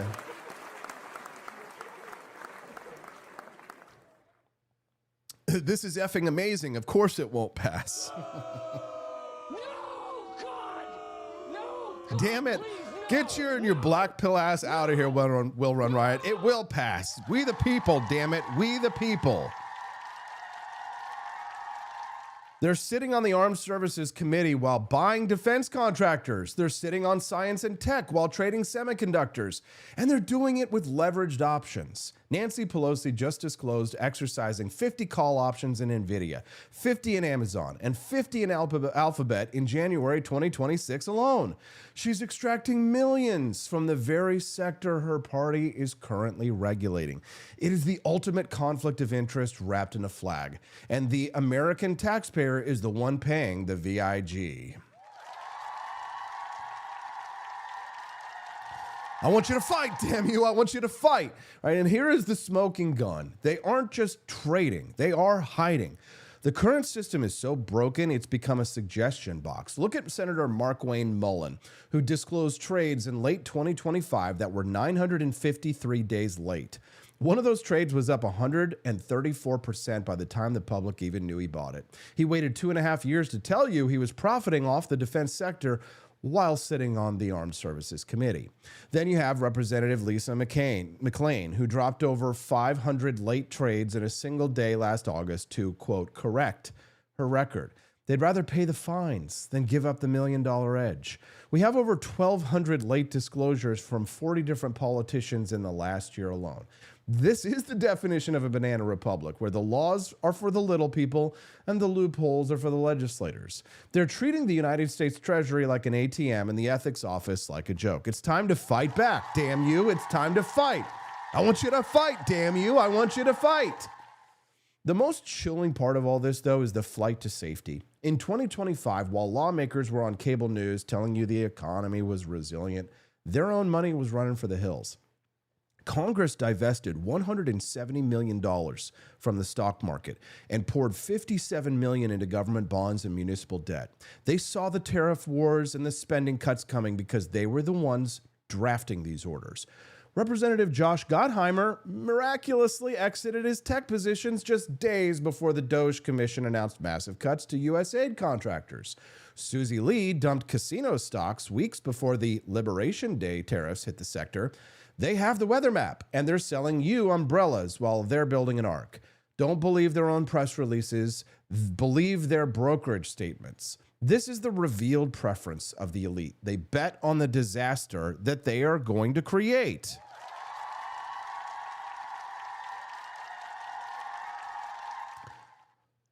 This is effing amazing. Of course it won't pass. No, God! No! God, Damn it. please, no. Get your black pill ass out of here, Will Run Riot. It will pass. We the people, damn it. We the people. They're sitting on the Armed Services Committee while buying defense contractors. They're sitting on science and tech while trading semiconductors. And they're doing it with leveraged options. Nancy Pelosi just disclosed exercising 50 call options in NVIDIA, 50 in Amazon, and 50 in Alphabet in January 2026 alone. She's extracting millions from the very sector her party is currently regulating. It is the ultimate conflict of interest wrapped in a flag, and the American taxpayer is the one paying the VIG. I want you to fight, damn you. I want you to fight. All right, and here is the smoking gun. They aren't just trading, they are hiding. The current system is so broken, it's become a suggestion box. Look at Senator Markwayne Mullin, who disclosed trades in late 2025 that were 953 days late. One of those trades was up 134% by the time the public even knew he bought it. He waited 2.5 years to tell you he was profiting off the defense sector while sitting on the Armed Services Committee. Then you have Representative Lisa McClain, who dropped over 500 late trades in a single day last August to, quote, correct her record. They'd rather pay the fines than give up the $1 million edge. We have over 1,200 late disclosures from 40 different politicians in the last year alone. This is the definition of a banana republic, where the laws are for the little people and the loopholes are for the legislators. They're treating the United States Treasury like an ATM and the ethics office like a joke. It's time to fight back, damn you. It's time to fight. I want you to fight, damn you. I want you to fight. The most chilling part of all this, though, is the flight to safety. In 2025, while lawmakers were on cable news telling you the economy was resilient, their own money was running for the hills. Congress divested $170 million from the stock market and poured $57 million into government bonds and municipal debt. They saw the tariff wars and the spending cuts coming because they were the ones drafting these orders. Representative Josh Gottheimer miraculously exited his tech positions just days before the Doge Commission announced massive cuts to U.S. aid contractors. Susie Lee dumped casino stocks weeks before the Liberation Day tariffs hit the sector. They have the weather map, and they're selling you umbrellas while they're building an ark. Don't believe their own press releases. Believe their brokerage statements. This is the revealed preference of the elite. They bet on the disaster that they are going to create.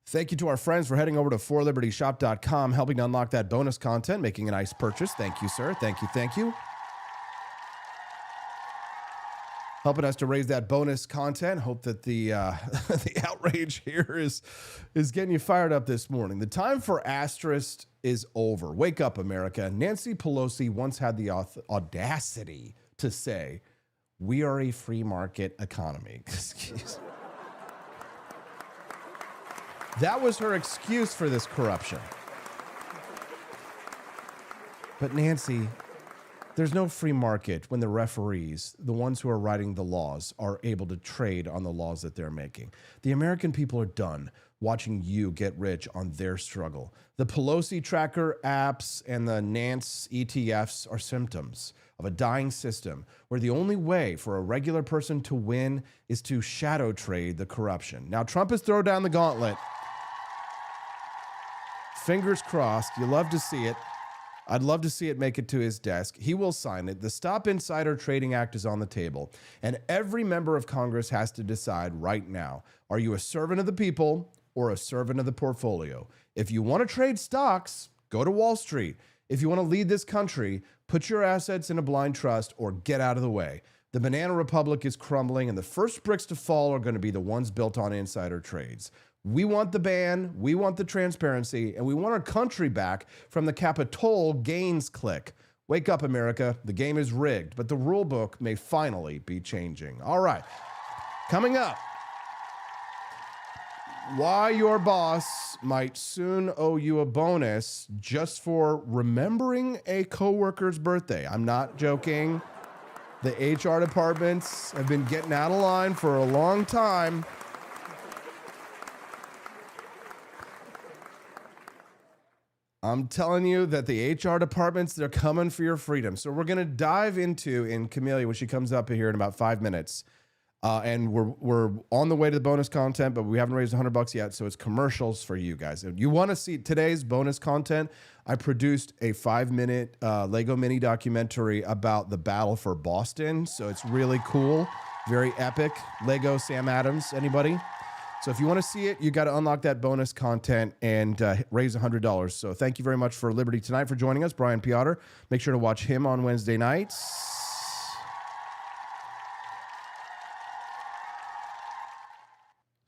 Thank you to our friends for heading over to forlibertyshop.com, helping to unlock that bonus content, making a nice purchase. Thank you, sir. Thank you. Thank you. Helping us to raise that bonus content. Hope that the the outrage here is getting you fired up this morning. The time for asterisk is over. Wake up, America. Nancy Pelosi once had the audacity to say, "We are a free market economy." That was her excuse for this corruption. But Nancy, there's no free market when the referees, the ones who are writing the laws, are able to trade on the laws that they're making. The American people are done watching you get rich on their struggle. The Pelosi tracker apps and the Nance ETFs are symptoms of a dying system where the only way for a regular person to win is to shadow trade the corruption. Now, Trump has thrown down the gauntlet. Fingers crossed. You love to see it. I'd love to see it make it to his desk. He will sign it. The Stop Insider Trading Act is on the table, and every member of Congress has to decide right now, are you a servant of the people or a servant of the portfolio? If you want to trade stocks, go to Wall Street. If you want to lead this country, put your assets in a blind trust or get out of the way. The banana republic is crumbling, and the first bricks to fall are going to be the ones built on insider trades. We want the ban, we want the transparency, and we want our country back from the Capitol gains clique. Wake up, America. The game is rigged, but the rule book may finally be changing. All right. Coming up, why your boss might soon owe you a bonus just for remembering a coworker's birthday. I'm not joking. The HR departments have been getting out of line for a long time. I'm telling you that the HR departments, they're coming for your freedom. So we're going to dive into, in Camellia, when she comes up here in about 5 minutes, and we're on the way to the bonus content, but we haven't raised $100 yet, so it's commercials for you guys. If you want to see today's bonus content, I produced a 5-minute Lego mini documentary about the battle for Boston, so it's really cool. Very epic. Lego Sam Adams. Anybody? So if you want to see it, you got to unlock that bonus content and raise $100. So thank you very much for Liberty Tonight for joining us, Brian Piotr. Make sure to watch him on Wednesday nights.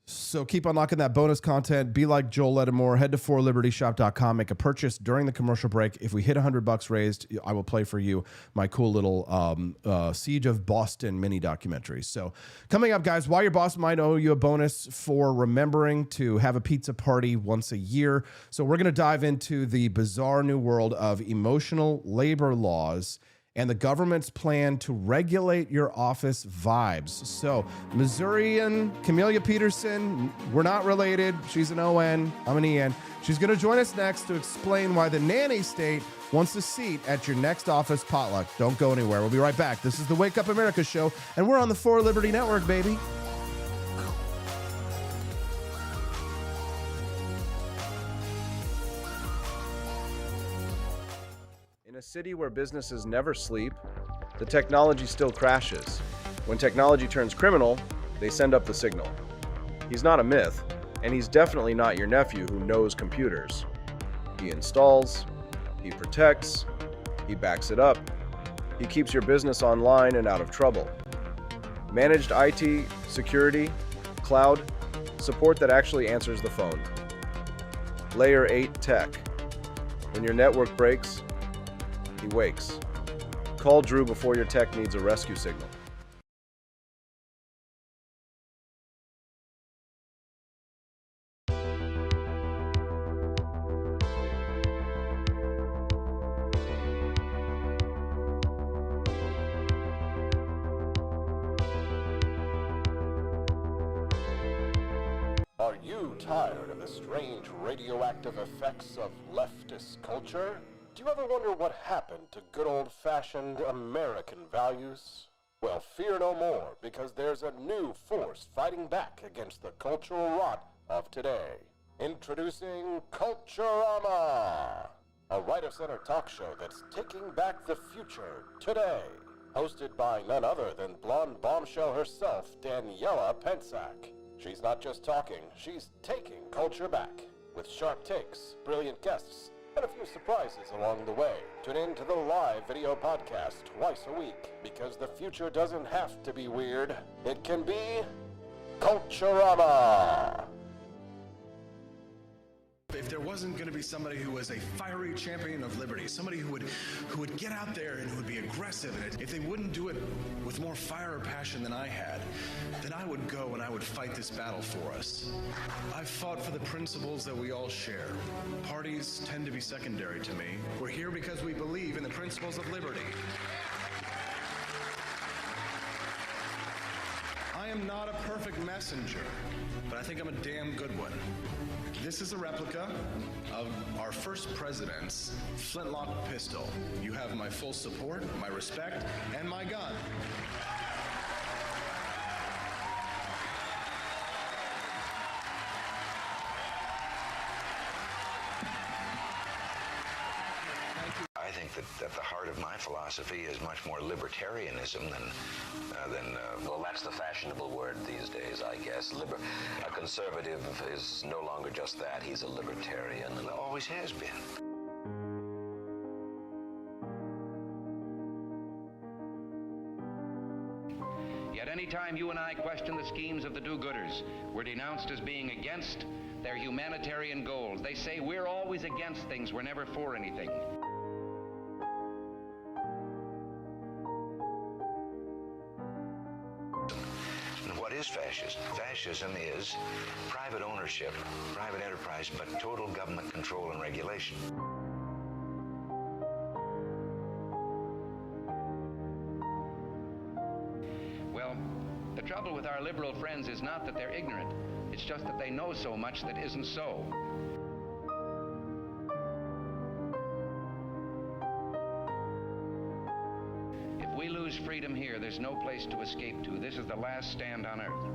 So keep unlocking that bonus content. Be like Joel Ledamore. Head to forlibertyshop.com. Make a purchase during the commercial break. If we hit $100 raised, I will play for you my cool little Siege of Boston mini documentary. So coming up, guys, Why Your Boss Might Owe You a Bonus for remembering to have a pizza party once a year. So we're going to dive into the bizarre new world of emotional labor laws and the government's plan to regulate your office vibes. So, Missourian Camellia Peterson, we're not related. She's an ON, I'm an EN. She's going to join us next to explain why the Nanny State wants a seat at your next office potluck. Don't go anywhere. We'll be right back. This is the Wake Up America show, and we're on the For Liberty Network, baby. In a city where businesses never sleep, the technology still crashes. When technology turns criminal, they send up the signal. He's not a myth, and he's definitely not your nephew who knows computers. He installs, he protects, he backs it up, he keeps your business online and out of trouble. Managed IT, security, cloud, support that actually answers the phone. Layer 8 tech. When your network breaks, he wakes. Call Drew before your tech needs a rescue signal. Are you tired of the strange radioactive effects of leftist culture? Do you ever wonder what happened to good old-fashioned American values? Well, fear no more, because there's a new force fighting back against the cultural rot of today. Introducing Culturama, a right-of-center talk show that's taking back the future today. Hosted by none other than blonde bombshell herself, Daniela Pensack. She's not just talking, she's taking culture back. With sharp takes, brilliant guests, and a few surprises along the way. Tune in to the live video podcast twice a week, because the future doesn't have to be weird. It can be Culturama. If there wasn't going to be somebody who was a fiery champion of liberty, somebody who would get out there and who would be aggressive, and if they wouldn't do it with more fire or passion than I had, then I would go and I would fight this battle for us. I've fought for the principles that we all share. Parties tend to be secondary to me. We're here because we believe in the principles of liberty. I am not a perfect messenger, but I think I'm a damn good one. This is a replica of our first president's flintlock pistol. You have my full support, my respect, and my gun. I think that at the heart of my philosophy is much more libertarianism than well, that's the fashionable word these days, I guess. A conservative is no longer just that. He's a libertarian, and always has been. Yet any time you and I question the schemes of the do-gooders, we're denounced as being against their humanitarian goals. They say we're always against things, we're never for anything. What is fascism? Fascism is private ownership, private enterprise, but total government control and regulation. Well, the trouble with our liberal friends is not that they're ignorant. It's just that they know so much that isn't so. If we lose freedom here, there's no place to escape to. This is the last stand on earth.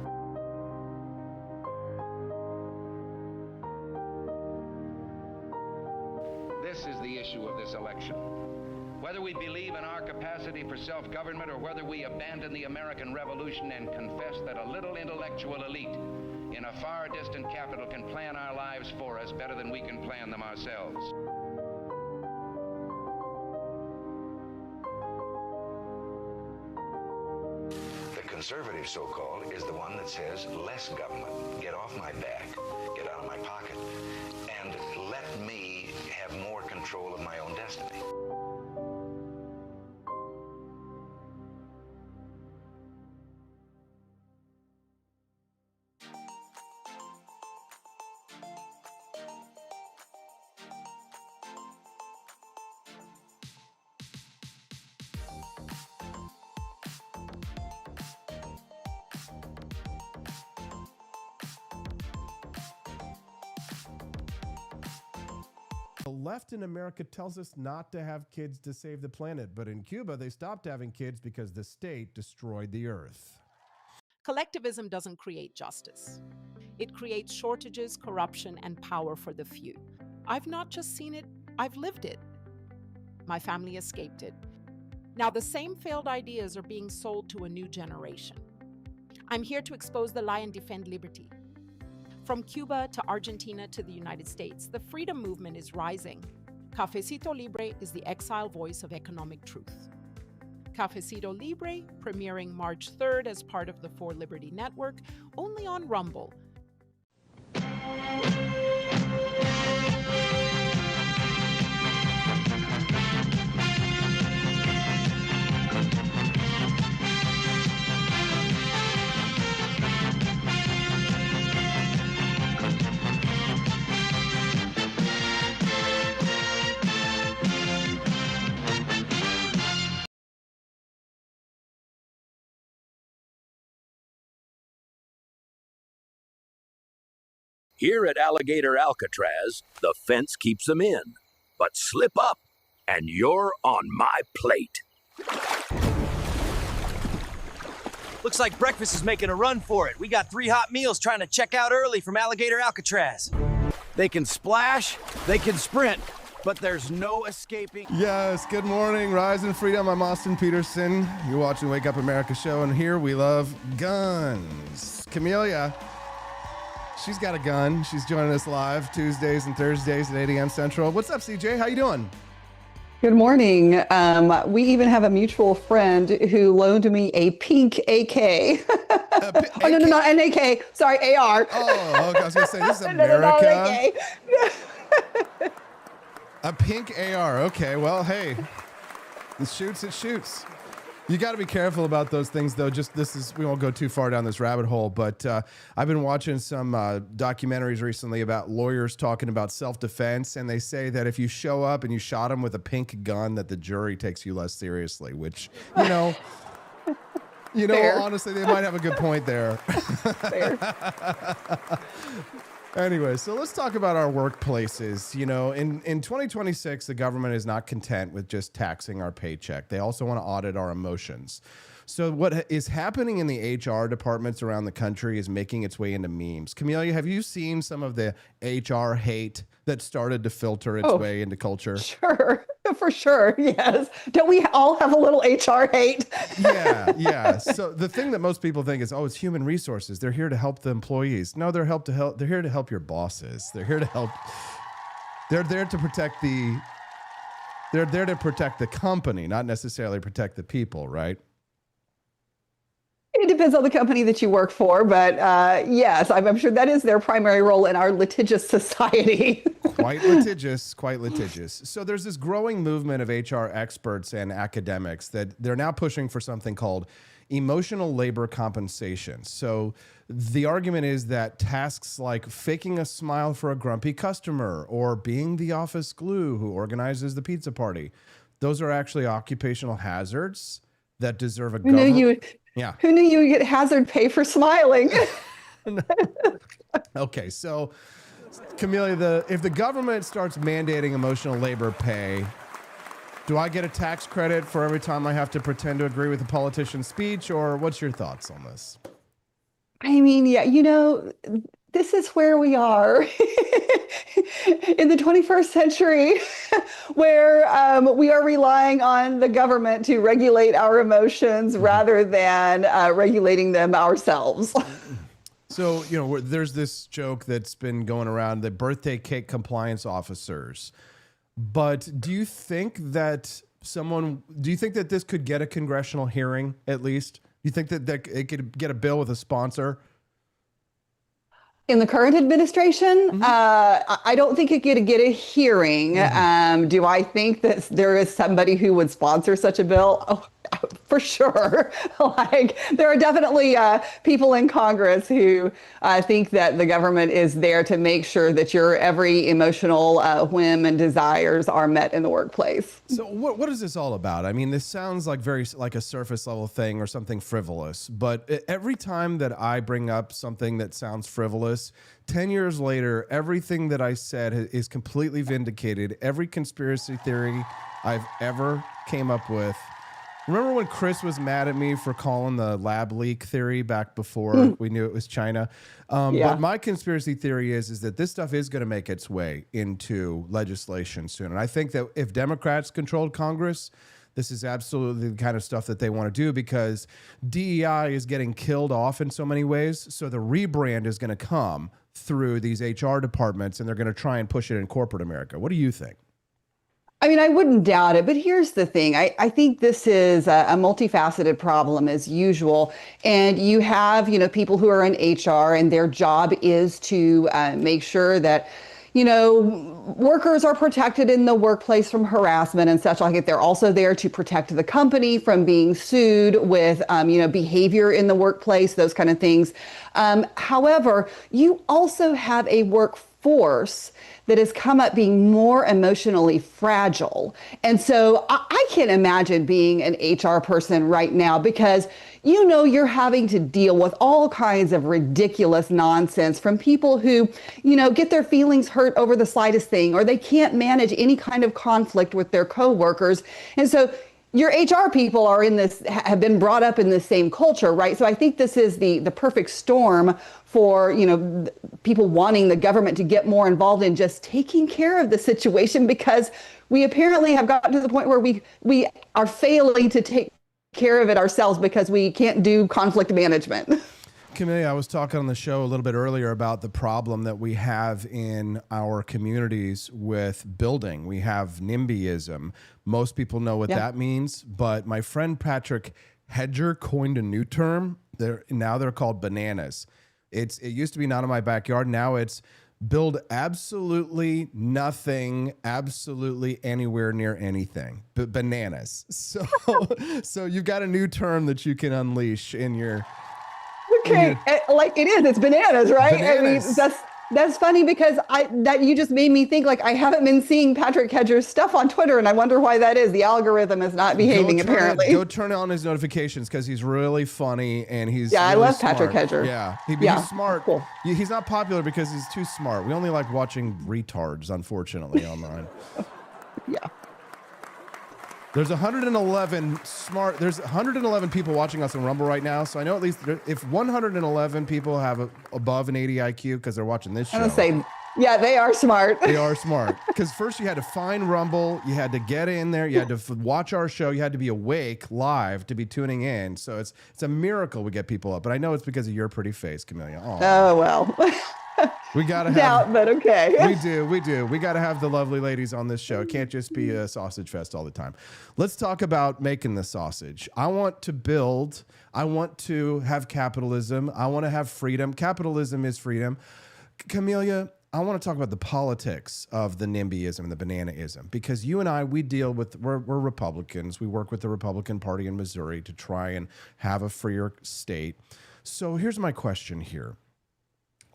This is the issue of this election. Whether we believe in our capacity for self-government or whether we abandon the American Revolution and confess that a little intellectual elite in a far distant capital can plan our lives for us better than we can plan them ourselves. The conservative, so-called, is the one that says less government, get off my back, get out of my pocket, and let me have more control of my own destiny. The left in America tells us not to have kids to save the planet, but in Cuba, they stopped having kids because the state destroyed the earth. Collectivism doesn't create justice. It creates shortages, corruption, and power for the few. I've not just seen it, I've lived it. My family escaped it. Now the same failed ideas are being sold to a new generation. I'm here to expose the lie and defend liberty. From Cuba to Argentina to the United States, the freedom movement is rising. Cafecito Libre is the exile voice of economic truth. Cafecito Libre, premiering March 3rd as part of the For Liberty Network, only on Rumble. Here at Alligator Alcatraz, the fence keeps them in. But slip up, and you're on my plate. Looks like breakfast is making a run for it. We got 3 hot meals trying to check out early from Alligator Alcatraz. They can splash, they can sprint, but there's no escaping. Yes, good morning, Rise and Freedom. I'm Austin Peterson. You're watching Wake Up America show, and here we love guns. Camellia, she's got a gun. She's joining us live Tuesdays and Thursdays at 8 a.m. Central. What's up, CJ? How you doing? Good morning. We even have a mutual friend who loaned me a pink AK. Oh, no, not an AK. Sorry, AR. Oh, okay. I was going to say, this is America. No, a pink AR. Okay, well, hey, it shoots. You got to be careful about those things, though. We won't go too far down this rabbit hole, but I've been watching some documentaries recently about lawyers talking about self-defense, and they say that if you show up and you shot them with a pink gun, that the jury takes you less seriously, which, honestly, they might have a good point there. Fair. Anyway, so let's talk about our workplaces. In 2026, the government is not content with just taxing our paycheck. They also want to audit our emotions. So what is happening in the HR departments around the country is making its way into memes. Camellia, have you seen some of the HR hate that started to filter its way into culture? Sure, for sure, yes. Don't we all have a little HR hate? Yeah. So the thing that most people think is, it's human resources. They're here to help the employees. No, they're here to help your bosses. They're here to help. They're there to protect the company, not necessarily protect the people, right? It depends on the company that you work for, but yes, I'm sure that is their primary role in our litigious society. Quite litigious. So there's this growing movement of HR experts and academics that they're now pushing for something called emotional labor compensation. So the argument is that tasks like faking a smile for a grumpy customer or being the office glue who organizes the pizza party, those are actually occupational hazards that deserve a government. Yeah. Who knew you would get hazard pay for smiling? Okay, so Camellia, if the government starts mandating emotional labor pay, do I get a tax credit for every time I have to pretend to agree with a politician's speech, or what's your thoughts on this? I mean, yeah, this is where we are in the 21st century, where we are relying on the government to regulate our emotions rather than regulating them ourselves. So, there's this joke that's been going around, the birthday cake compliance officers. But do you think that this could get a congressional hearing at least? Do you think that it could get a bill with a sponsor? In the current administration, I don't think it could get a hearing. Do I think that there is somebody who would sponsor such a bill? Oh, for sure. There are definitely people in Congress who think that the government is there to make sure that your every emotional whim and desires are met in the workplace. So what is this all about? I mean, this sounds like like a surface level thing or something frivolous, but every time that I bring up something that sounds frivolous, 10 years later, everything that I said is completely vindicated. Every conspiracy theory I've ever came up with. Remember when Chris was mad at me for calling the lab leak theory back before we knew it was China? But my conspiracy theory is that this stuff is going to make its way into legislation soon. And I think that if Democrats controlled Congress, this is absolutely the kind of stuff that they want to do, because DEI is getting killed off in so many ways. So the rebrand is going to come through these HR departments, and they're going to try and push it in corporate America. What do you think? I mean, I wouldn't doubt it, but here's the thing. I think this is a multifaceted problem as usual. And you have, people who are in HR and their job is to make sure that, workers are protected in the workplace from harassment and such like it. They're also there to protect the company from being sued with, behavior in the workplace, those kind of things. However, you also have a workforce that has come up being more emotionally fragile. And so I can't imagine being an HR person right now, because you're having to deal with all kinds of ridiculous nonsense from people who, get their feelings hurt over the slightest thing, or they can't manage any kind of conflict with their coworkers. And so your HR people have been brought up in the same culture, right? So I think this is the perfect storm for, people wanting the government to get more involved in just taking care of the situation, because we apparently have gotten to the point where we are failing to take care of it ourselves because we can't do conflict management. Camellia, I was talking on the show a little bit earlier about the problem that we have in our communities with building. We have NIMBYism. Most people know what that means, but my friend Patrick Hedger coined a new term. Now they're called bananas. It used to be not in my backyard. Now it's build absolutely nothing, absolutely anywhere near anything. Bananas. So you've got a new term that you can unleash in your... Okay, like it is. It's bananas, right? Bananas. I mean, that's funny, because you just made me think, like, I haven't been seeing Patrick Hedger's stuff on Twitter, and I wonder why that is. The algorithm is not behaving, apparently. Go turn on his notifications, because he's really funny, and he's really I love smart. Patrick Hedger. Yeah, he's smart. Cool. He's not popular because he's too smart. We only like watching retards, unfortunately, online. Yeah. There's 111 people watching us on Rumble right now. So I know at least if 111 people have above an 80 IQ because they're watching this show. I was gonna say, yeah, they are smart. They are smart. Because first you had to find Rumble, you had to get in there, you had to watch our show, you had to be awake live to be tuning in. So it's a miracle we get people up. But I know it's because of your pretty face, Camellia. Oh well. We gotta doubt, but okay. We do. We gotta have the lovely ladies on this show. It can't just be a sausage fest all the time. Let's talk about making the sausage. I want to build. I want to have capitalism. I want to have freedom. Capitalism is freedom. Camellia, I want to talk about the politics of the NIMBYism and the bananaism, because you and I, we're Republicans. We work with the Republican Party in Missouri to try and have a freer state. So here's my question here.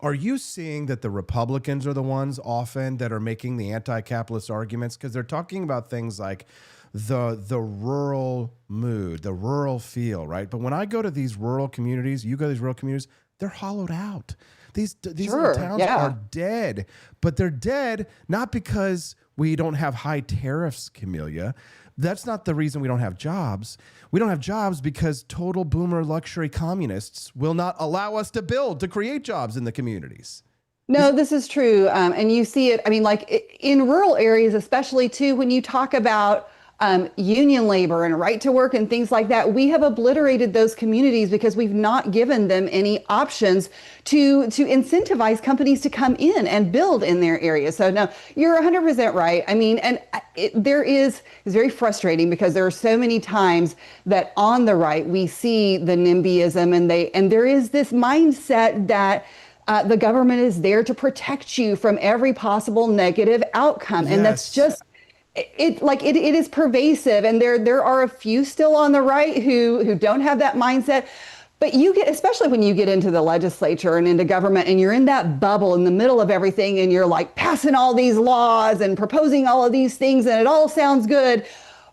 Are you seeing that the Republicans are the ones often that are making the anti-capitalist arguments? Because they're talking about things like the rural mood, the rural feel, right? But when I go to these rural communities, you go to these rural communities, they're hollowed out. These little towns are dead. But they're dead not because we don't have high tariffs, Camellia. That's not the reason we don't have jobs. We don't have jobs because total boomer luxury communists will not allow us to create jobs in the communities. No, this is true. And you see it, I mean, like in rural areas, especially too, when you talk about union labor and right to work and things like that, we have obliterated those communities because we've not given them any options to incentivize companies to come in and build in their area. So no, you're 100% right. I mean, and it's very frustrating because there are so many times that on the right, we see the NIMBYism and there is this mindset that the government is there to protect you from every possible negative outcome. Yes. And that's just, it is pervasive, and there are a few still on the right who don't have that mindset. But you get, especially when you get into the legislature and into government, and you're in that bubble in the middle of everything, and you're like passing all these laws and proposing all of these things, and it all sounds good.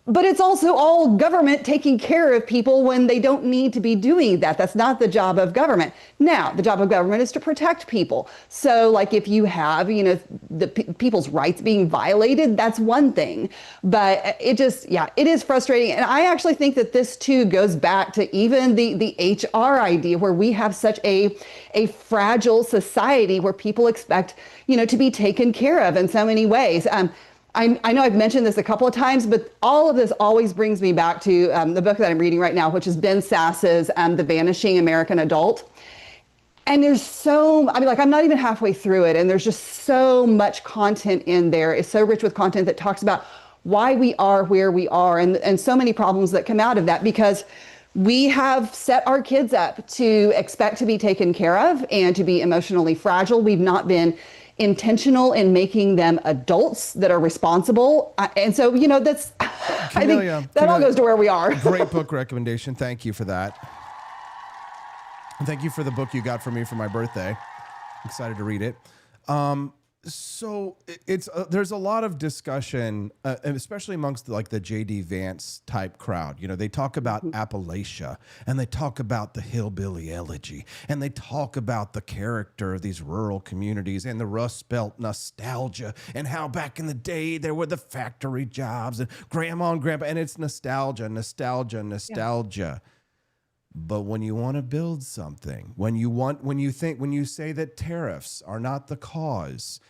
But it's also all government taking care of people when they don't need to be doing that. That's not the job of government. Now, the job of government is to protect people. So like if you have, the people's rights being violated, that's one thing. But it is frustrating. And I actually think that this too goes back to even the HR idea, where we have such a fragile society where people expect, to be taken care of in so many ways. I know I've mentioned this a couple of times, but all of this always brings me back to the book that I'm reading right now, which is Ben Sass's The Vanishing American Adult. And there's I'm not even halfway through it, and there's just so much content in there. It's so rich with content that talks about why we are where we are and so many problems that come out of that, because we have set our kids up to expect to be taken care of and to be emotionally fragile. We've not been intentional in making them adults that are responsible. And so, that's, Camellia, I think that all goes to where we are. Great book recommendation. Thank you for that. And thank you for the book you got for me for my birthday. Excited to read it. So it's there's a lot of discussion, and especially amongst the J.D. Vance type crowd. They talk about Appalachia, and they talk about the hillbilly elegy, and they talk about the character of these rural communities and the Rust Belt nostalgia, and how back in the day there were the factory jobs and grandma and grandpa, and it's nostalgia. Yeah. But when you want to build something, when you say that tariffs are not the cause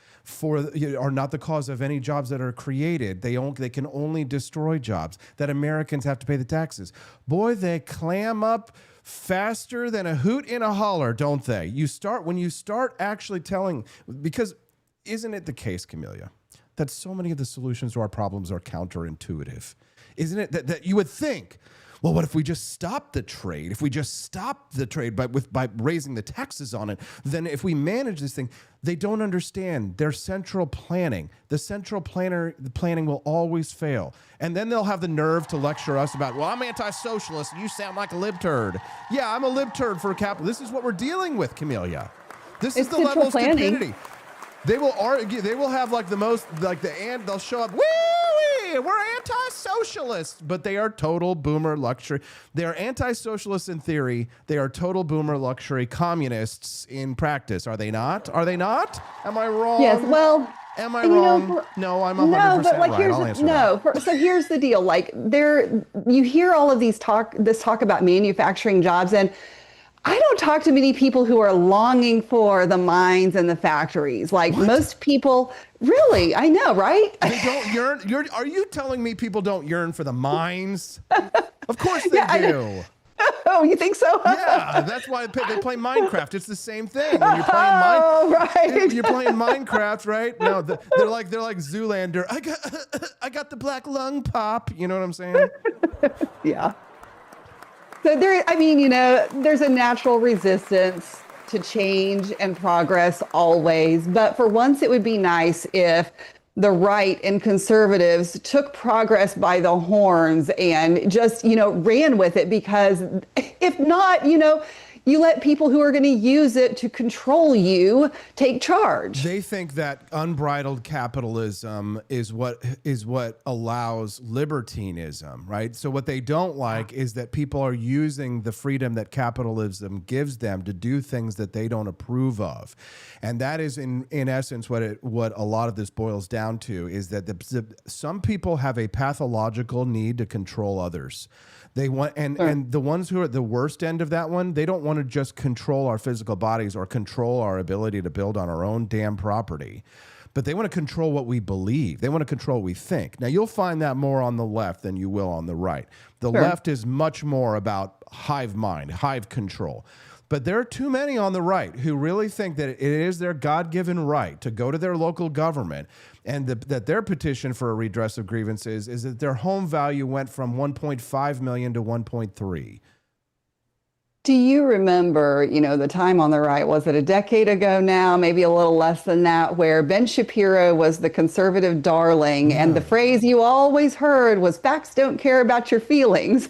of any jobs that are created, they can only destroy jobs, that Americans have to pay the taxes. Boy, they clam up faster than a hoot in a holler, don't they? When you start actually telling, because isn't it the case, Camellia, that so many of the solutions to our problems are counterintuitive? Isn't it that you would think, well, what if we just stop the trade? If we just stop the trade by raising the taxes on it, then if we manage this thing, they don't understand their central planning. The planning will always fail. And then they'll have the nerve to lecture us about, well, I'm anti-socialist and you sound like a libturd. Yeah, I'm a libturd for capital. This is what we're dealing with, Camellia. This is the level of stupidity. They will argue. They will have they'll show up. We're anti-socialists, but they are total boomer luxury. They are anti-socialists in theory. They are total boomer luxury communists in practice. Are they not? Am I wrong? Yes. Well, am I wrong? No, I'm 100% right. I'll answer that. So here's the deal. You hear all of this talk about manufacturing jobs, and I don't talk to many people who are longing for the mines and the factories. Most people, really, I know, right? They don't yearn. Are you telling me people don't yearn for the mines? Of course they do. Oh, you think so? Yeah, that's why they play Minecraft. It's the same thing. When you're playing right. You're playing Minecraft, right? No, they're like Zoolander. I got the black lung pop. You know what I'm saying? Yeah. So there's a natural resistance to change and progress always. But for once, it would be nice if the right and conservatives took progress by the horns and just, ran with it, because if not, you let people who are going to use it to control you take charge. They think that unbridled capitalism is what allows libertinism, right? So what they don't like is that people are using the freedom that capitalism gives them to do things that they don't approve of. And that is in essence what a lot of this boils down to, is that some people have a pathological need to control others. They want, and the ones who are at the worst end of that one, they don't want to just control our physical bodies or control our ability to build on our own damn property, but they want to control what we believe. They want to control what we think. Now, you'll find that more on the left than you will on the right. The left is much more about hive mind, hive control. But there are too many on the right who really think that it is their God-given right to go to their local government and that their petition for a redress of grievances is that their home value went from 1.5 million to 1.3. Do you remember, the time on the right, was it a decade ago now, maybe a little less than that, where Ben Shapiro was the conservative darling, and the phrase you always heard was, facts don't care about your feelings.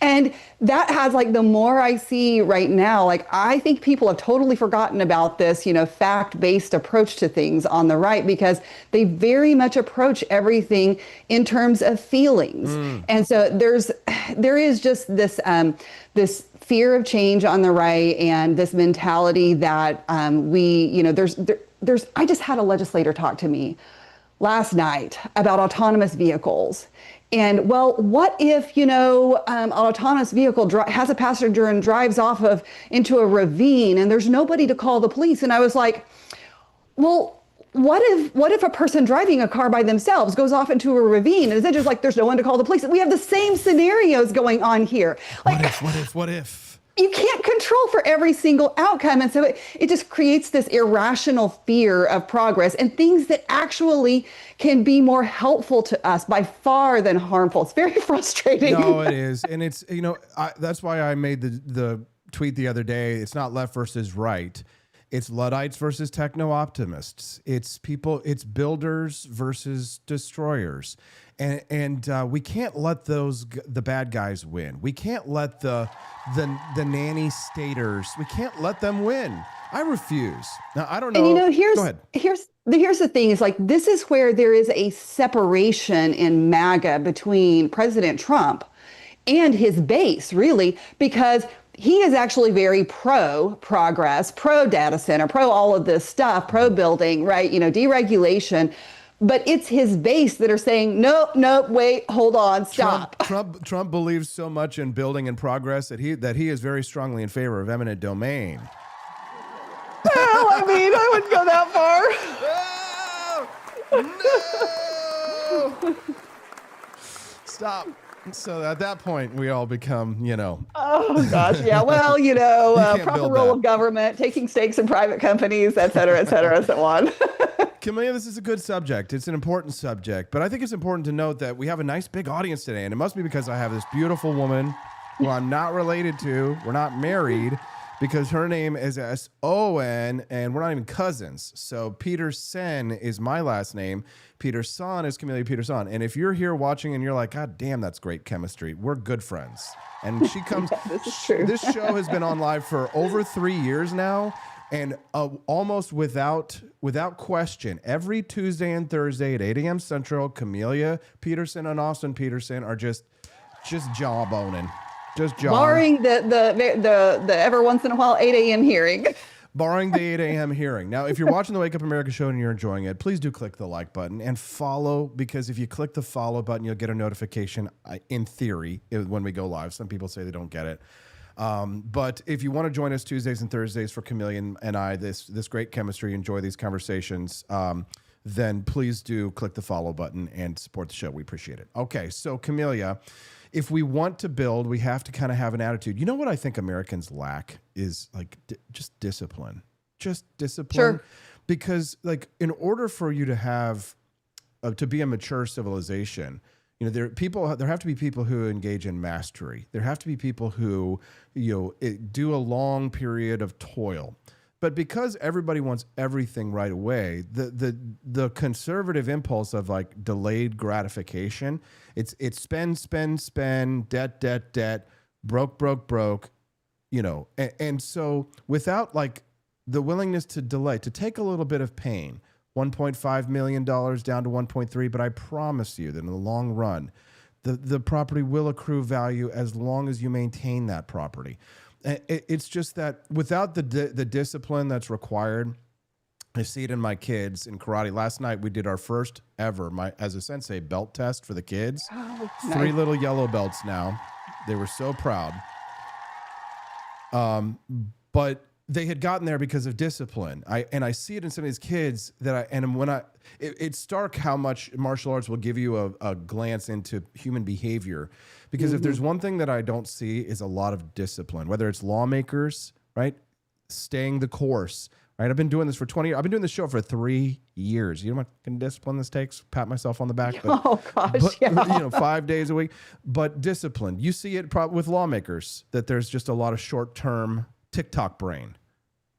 And that has, the more I see right now, I think people have totally forgotten about this, fact-based approach to things on the right, because they very much approach everything in terms of feelings. And so there is just this fear of change on the right, and this mentality that I just had a legislator talk to me last night about autonomous vehicles. And what if, an autonomous vehicle has a passenger and drives off into a ravine and there's nobody to call the police? And I was like, well, what if a person driving a car by themselves goes off into a ravine and it's just there's no one to call the police? We have the same scenarios going on here. What if? You can't control for every single outcome. And so it just creates this irrational fear of progress and things that actually can be more helpful to us by far than harmful. It's very frustrating. No, it is. And it's, that's why I made the tweet the other day. It's not left versus right. It's Luddites versus techno-optimists. It's builders versus destroyers. And we can't let the bad guys win. We can't let the nanny staters, we can't let them win. I refuse. Now, I don't know. And go ahead. Here's the thing is this is where there is a separation in MAGA between President Trump and his base, really, because he is actually very pro-progress, pro-data center, pro all of this stuff, pro-building, right? Deregulation. But it's his base that are saying, nope, wait, hold on, stop. Trump believes so much in building and progress that he is very strongly in favor of eminent domain. Well, I wouldn't go that far. No! Stop. So at that point, we all become, Oh, gosh, yeah. Well, proper role of government, taking stakes in private companies, et cetera, so on. Camellia, this is a good subject. It's an important subject, but I think it's important to note that we have a nice big audience today, and it must be because I have this beautiful woman who I'm not related to. We're not married because her name is S-O-N, and we're not even cousins. So Peterson is my last name. Peterson is Camellia Peterson. And if you're here watching and you're like, God damn, that's great chemistry, we're good friends. And she comes. This is true. This show has been on live for over 3 years now. And almost without question, every Tuesday and Thursday at 8 a.m. Central, Camellia Peterson and Austin Peterson are just jawboning. Just jaw. Barring the ever once in a while 8 a.m. hearing. Barring the 8 a.m. hearing. Now, if you're watching the Wake Up America show and you're enjoying it, please do click the like button and follow, because if you click the follow button, you'll get a notification, in theory, when we go live. Some people say they don't get it. But if you want to join us Tuesdays and Thursdays for Camellia and I, this great chemistry, enjoy these conversations, then please do click the follow button and support the show. We appreciate it. Okay, so Camellia, if we want to build, we have to kind of have an attitude. You know what I think Americans lack is just discipline. Just discipline. Sure. Because in order for you to have to be a mature civilization, there have to be people who engage in mastery. There have to be people who, do a long period of toil. But because everybody wants everything right away, the conservative impulse of delayed gratification, it's spend, debt, broke, and so without the willingness to delay, to take a little bit of pain, $1.5 million down to 1.3, but I promise you that in the long run, the property will accrue value as long as you maintain that property. It's just that without the discipline that's required, I see it in my kids in karate. Last night we did our first ever, as a sensei, belt test for the kids. Oh, 3 little yellow belts now. They were so proud. But they had gotten there because of discipline. I see it in some of these kids it's stark how much martial arts will give you a glance into human behavior. Because if there's one thing that I don't see is a lot of discipline, whether it's lawmakers, right? Staying the course, right? I've been doing this for 20 years. I've been doing this show for 3 years. You know what kind of discipline this takes? Pat myself on the back. But, yeah. 5 days a week. But discipline. You see it with lawmakers, that there's just a lot of short-term TikTok brain.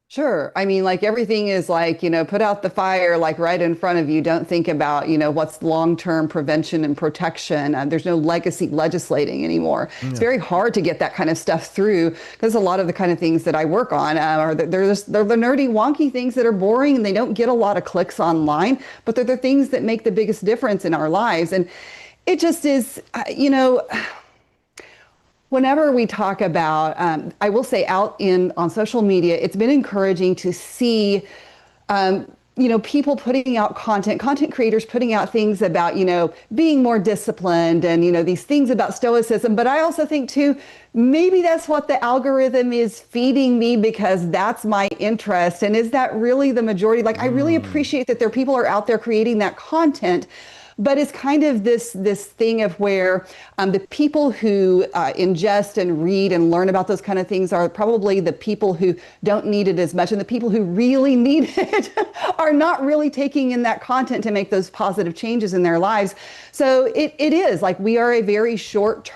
Sure. I mean, like everything is like, put out the fire, like right in front of you. Don't think about, what's long-term prevention and protection. There's no legacy legislating anymore. Yeah. It's very hard to get that kind of stuff through because a lot of the kind of things that I work on they're the nerdy, wonky things that are boring and they don't get a lot of clicks online, but they're the things that make the biggest difference in our lives. And it just is, whenever we talk about, I will say on social media, it's been encouraging to see, people putting out content creators putting out things about, being more disciplined and, these things about stoicism. But I also think too, maybe that's what the algorithm is feeding me because that's my interest. And is that really the majority? Like, I really appreciate that people are out there creating that content. But it's kind of this thing of where the people who ingest and read and learn about those kind of things are probably the people who don't need it as much. And the people who really need it are not really taking in that content to make those positive changes in their lives. So it is like we are a very short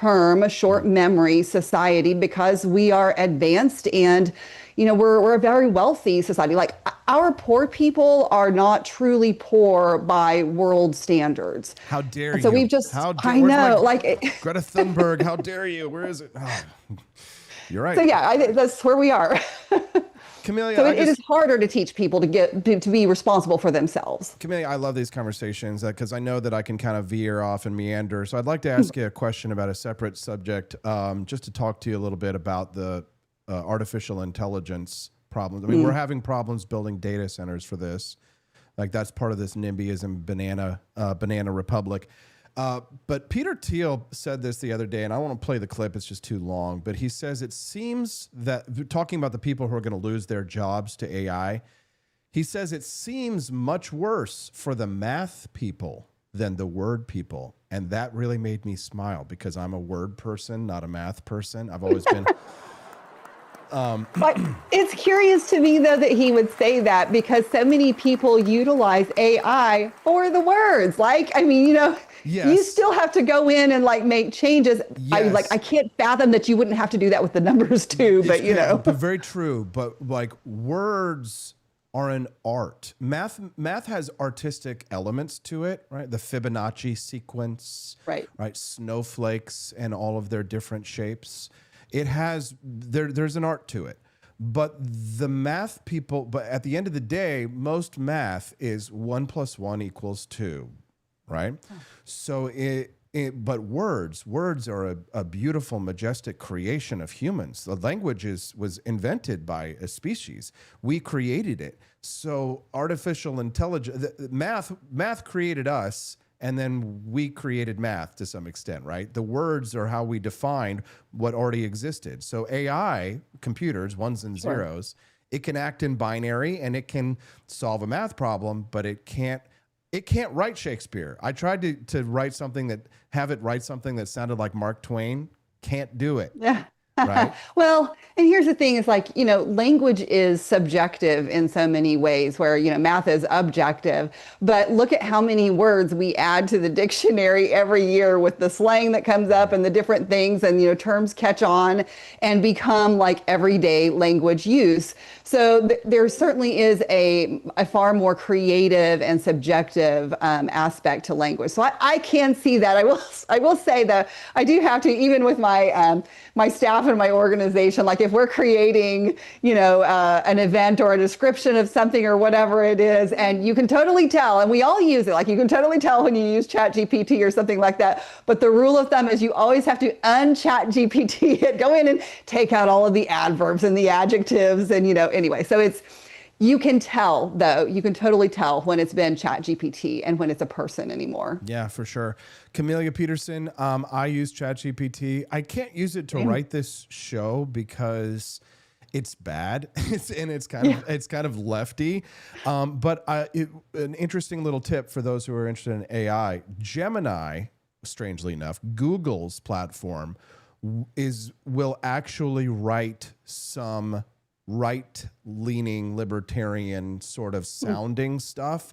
memory society because we are advanced and we're a very wealthy society. Like our poor people are not truly poor by world standards. How dare you? So we've just, I know, Greta Thunberg, how dare you? Where is it? Oh, you're right. So yeah, I think that's where we are. Camellia, so it is harder to teach people to be responsible for themselves. Camellia, I love these conversations because I know that I can kind of veer off and meander. So I'd like to ask you a question about a separate subject, just to talk to you a little bit about the artificial intelligence problems. I mean, we're having problems building data centers for this. Like that's part of this NIMBYism banana republic. But Peter Thiel said this the other day, and I want to play the clip. It's just too long. But he says it seems that, talking about the people who are going to lose their jobs to AI, he says it seems much worse for the math people than the word people. And that really made me smile because I'm a word person, not a math person. I've always been... But it's curious to me, though, that he would say that because so many people utilize AI for the words. Like, I mean, yes. You still have to go in and make changes. Yes. I can't fathom that you wouldn't have to do that with the numbers too, but But very true. But words are an art. Math has artistic elements to it, right? The Fibonacci sequence, right? Snowflakes and all of their different shapes. It has, there's an art to it, but the math people, but at the end of the day, most math is 1 + 1 = 2, right? Oh. So but words are a beautiful, majestic creation of humans. The language was invented by a species. We created it. So artificial intelligence, math created us. And then we created math to some extent, right? The words are how we defined what already existed. So AI, computers, ones and zeros, it can act in binary and it can solve a math problem, but it can't write Shakespeare. I tried to write something have it write something that sounded like Mark Twain. Can't do it. Yeah. Right. Well, and here's the thing is language is subjective in so many ways where, math is objective, but look at how many words we add to the dictionary every year with the slang that comes up and the different things and, terms catch on and become everyday language use. So there certainly is a far more creative and subjective aspect to language. So I can see that. I will say that I do have to, even with my my staff and my organization, if we're creating, an event or a description of something or whatever it is, and you can totally tell, and we all use it, you can totally tell when you use ChatGPT or something like that. But the rule of thumb is you always have to un-ChatGPT it, go in and take out all of the adverbs and the adjectives and, anyway. So You can tell, though. You can totally tell when it's been ChatGPT and when it's a person anymore. Yeah, for sure. Camellia Peterson, I use ChatGPT. I can't use it to write this show because it's bad. It's kind of lefty. But an interesting little tip for those who are interested in AI: Gemini, strangely enough, Google's platform will actually write some right-leaning libertarian sort of sounding stuff.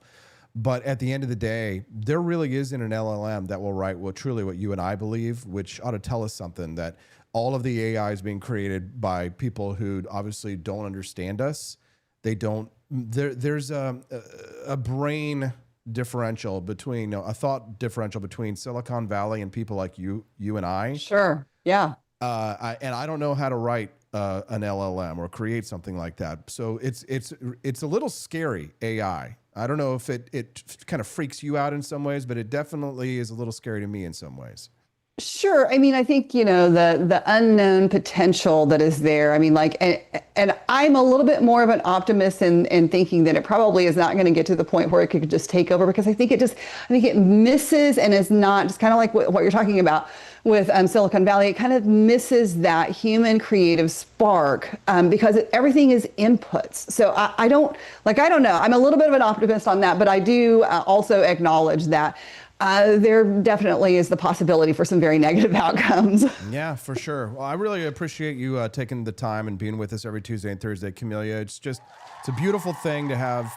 But at the end of the day, there really isn't an LLM that will write truly what you and I believe, which ought to tell us something, that all of the AI is being created by people who obviously don't understand us. They don't, there's a brain differential between, a thought differential between Silicon Valley and people like you and I. Sure. Yeah. And I don't know how to write an LLM or create something like that. So it's a little scary, AI. I don't know if it kind of freaks you out in some ways, but it definitely is a little scary to me in some ways. Sure. I mean, I think, the unknown potential that is there. I mean, and I'm a little bit more of an optimist in thinking that it probably is not going to get to the point where it could just take over, because I think it misses and is not, just kind of like what you're talking about with Silicon Valley. It kind of misses that human creative spark because everything is inputs. So I don't know. I'm a little bit of an optimist on that, but I do also acknowledge that there definitely is the possibility for some very negative outcomes. Yeah, for sure. Well, I really appreciate you taking the time and being with us every Tuesday and Thursday, Camellia. It's a beautiful thing to have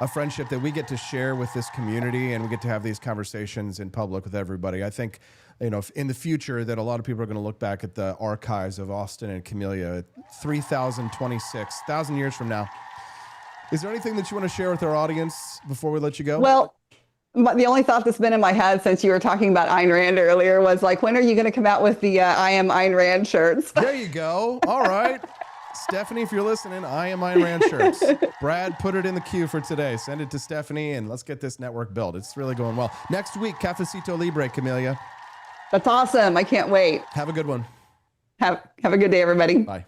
a friendship that we get to share with this community, and we get to have these conversations in public with everybody. I think, in the future that a lot of people are going to look back at the archives of Austin and Camellia 1,000 years from now. Is there anything that you want to share with our audience before we let you go? Well, the only thought that's been in my head since you were talking about Ayn Rand earlier was when are you going to come out with the I am Ayn Rand shirts? There you go. All right. Stephanie, if you're listening, I am Ayn Rand shirts. Brad, put it in the queue for today. Send it to Stephanie and let's get this network built. It's really going well. Next week, Cafecito Libre, Camellia. That's awesome. I can't wait. Have a good one. Have a good day, everybody. Bye.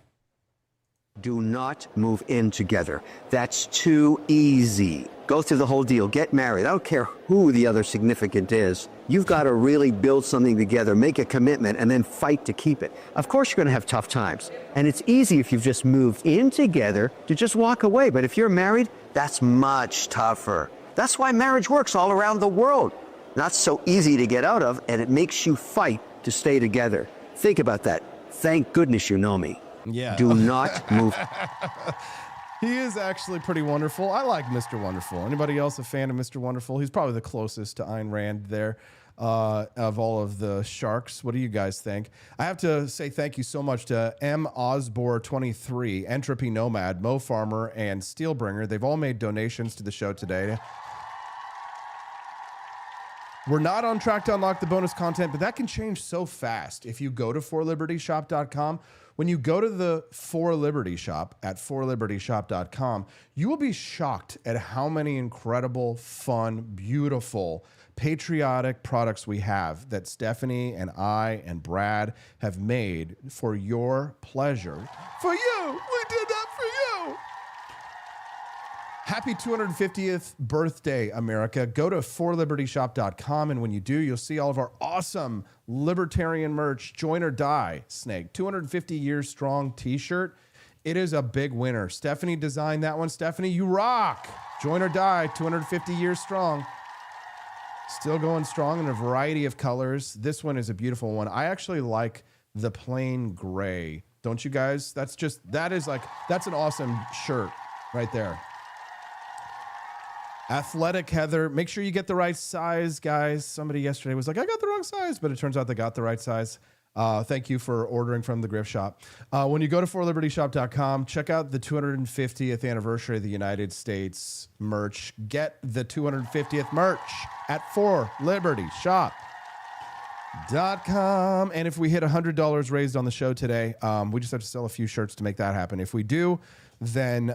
Do not move in together. That's too easy. Go through the whole deal. Get married. I don't care who the other significant is. You've got to really build something together, make a commitment, and then fight to keep it. Of course, you're going to have tough times. And it's easy if you've just moved in together to just walk away. But if you're married, that's much tougher. That's why marriage works all around the world. Not so easy to get out of, and it makes you fight to stay together. Think about that. Thank goodness you know me. Yeah. Do not move. He is actually pretty wonderful. I like Mr. Wonderful. Anybody else a fan of Mr. Wonderful? He's probably the closest to Ayn Rand there of all of the sharks. What do you guys think? I have to say thank you so much to M. Osbor 23, Entropy Nomad, Mo Farmer, and Steelbringer. They've all made donations to the show today. We're not on track to unlock the bonus content, but that can change so fast. If you go to forlibertyshop.com, when you go to the For Liberty shop at forlibertyshop.com, you will be shocked at how many incredible, fun, beautiful, patriotic products we have that Stephanie and I and Brad have made for your pleasure. For you! We did that for you! Happy 250th birthday, America. Go to forlibertyshop.com, and when you do, you'll see all of our awesome libertarian merch. Join or Die Snake 250 years strong t-shirt. It is a big winner. Stephanie designed that one. Stephanie, you rock. Join or Die 250 years strong. Still going strong in a variety of colors. This one is a beautiful one. I actually like the plain gray. Don't you guys? That's an awesome shirt right there. Athletic Heather, make sure you get the right size, guys. Somebody yesterday was like, I got the wrong size, but it turns out they got the right size. Thank you for ordering from the Griff Shop. When you go to forlibertyshop.com, check out the 250th anniversary of the United States merch. Get the 250th merch at forlibertyshop.com. And if we hit $100 raised on the show today, we just have to sell a few shirts to make that happen. If we do, then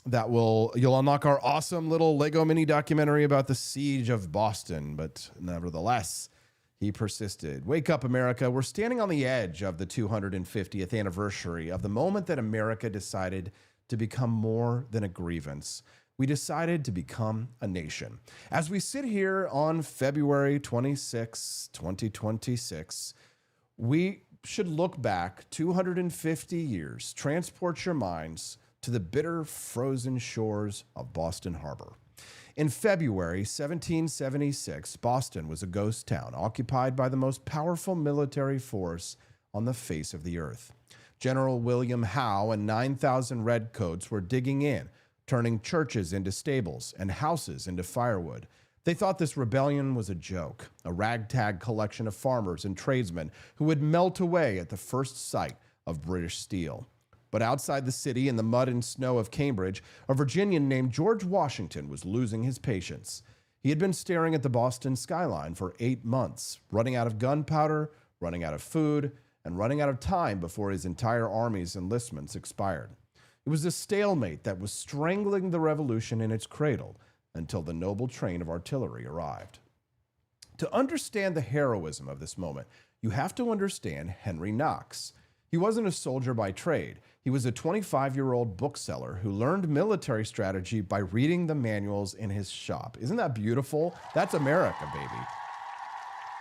you'll unlock our awesome little Lego mini documentary about the siege of Boston. But nevertheless, he persisted. Wake up, America. We're standing on the edge of the 250th anniversary of the moment that America decided to become more than a grievance. We decided to become a nation. As we sit here on February 26, 2026, we should look back 250 years, transport your minds to the bitter frozen shores of Boston Harbor. In February 1776, Boston was a ghost town occupied by the most powerful military force on the face of the earth. General William Howe and 9,000 redcoats were digging in, turning churches into stables and houses into firewood. They thought this rebellion was a joke, a ragtag collection of farmers and tradesmen who would melt away at the first sight of British steel. But outside the city, in the mud and snow of Cambridge, a Virginian named George Washington was losing his patience. He had been staring at the Boston skyline for 8 months, running out of gunpowder, running out of food, and running out of time before his entire army's enlistments expired. It was a stalemate that was strangling the revolution in its cradle until the noble train of artillery arrived. To understand the heroism of this moment, you have to understand Henry Knox. He wasn't a soldier by trade. He was a 25-year-old bookseller who learned military strategy by reading the manuals in his shop. Isn't that beautiful? That's America, baby.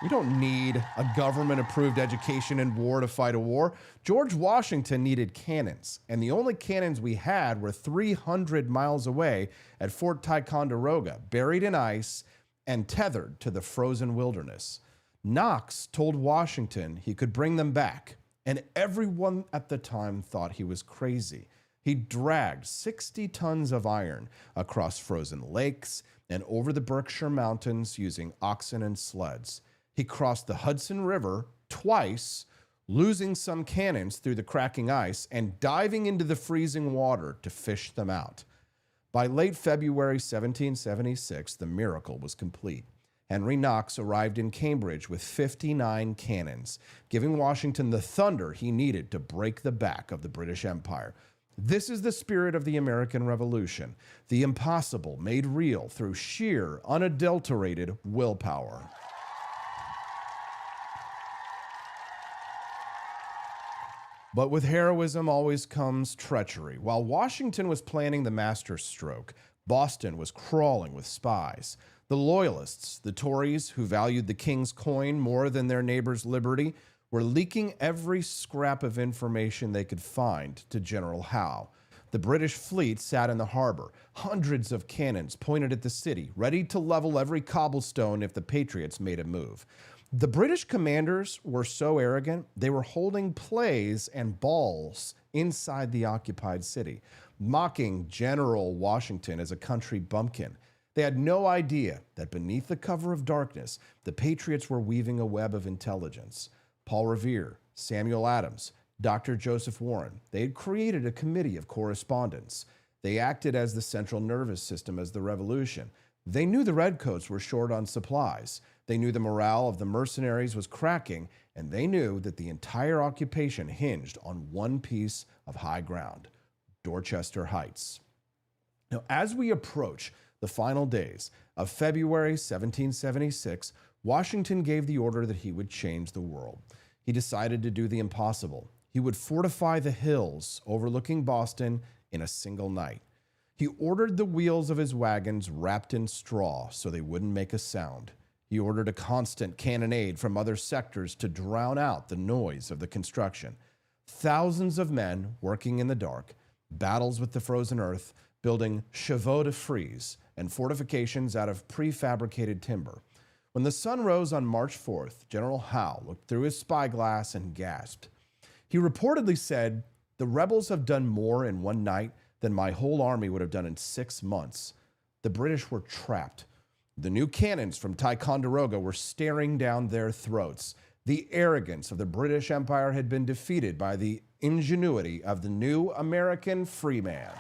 You don't need a government-approved education in war to fight a war. George Washington needed cannons, and the only cannons we had were 300 miles away at Fort Ticonderoga, buried in ice and tethered to the frozen wilderness. Knox told Washington he could bring them back, and everyone at the time thought he was crazy. He dragged 60 tons of iron across frozen lakes and over the Berkshire Mountains using oxen and sleds. He crossed the Hudson River twice, losing some cannons through the cracking ice and diving into the freezing water to fish them out. By late February 1776, the miracle was complete. Henry Knox arrived in Cambridge with 59 cannons, giving Washington the thunder he needed to break the back of the British Empire. This is the spirit of the American Revolution, the impossible made real through sheer, unadulterated willpower. But with heroism always comes treachery. While Washington was planning the master stroke, Boston was crawling with spies. The Loyalists, the Tories who valued the king's coin more than their neighbor's liberty, were leaking every scrap of information they could find to General Howe. The British fleet sat in the harbor, hundreds of cannons pointed at the city, ready to level every cobblestone if the Patriots made a move. The British commanders were so arrogant, they were holding plays and balls inside the occupied city, mocking General Washington as a country bumpkin. They had no idea that beneath the cover of darkness, the Patriots were weaving a web of intelligence. Paul Revere, Samuel Adams, Dr. Joseph Warren, they had created a committee of correspondence. They acted as the central nervous system as the revolution. They knew the redcoats were short on supplies. They knew the morale of the mercenaries was cracking, and they knew that the entire occupation hinged on one piece of high ground, Dorchester Heights. Now, as we approach the final days of February 1776, Washington gave the order that he would change the world. He decided to do the impossible. He would fortify the hills overlooking Boston in a single night. He ordered the wheels of his wagons wrapped in straw so they wouldn't make a sound. He ordered a constant cannonade from other sectors to drown out the noise of the construction. Thousands of men working in the dark, battles with the frozen earth, building chevaux de frise and fortifications out of prefabricated timber. When the sun rose on March 4th, General Howe looked through his spyglass and gasped. He reportedly said, "The rebels have done more in one night than my whole army would have done in 6 months." The British were trapped. The new cannons from Ticonderoga were staring down their throats. The arrogance of the British Empire had been defeated by the ingenuity of the new American free man.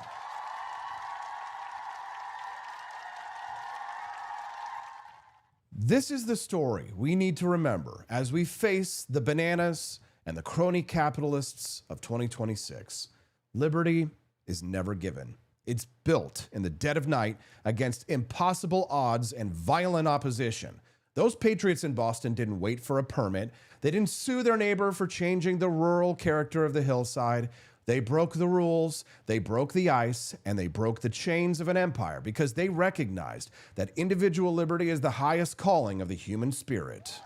This is the story we need to remember as we face the bananas and the crony capitalists of 2026. Liberty is never given. It's built in the dead of night against impossible odds and violent opposition. Those patriots in Boston didn't wait for a permit. They didn't sue their neighbor for changing the rural character of the hillside. They broke the rules, they broke the ice, and they broke the chains of an empire because they recognized that individual liberty is the highest calling of the human spirit.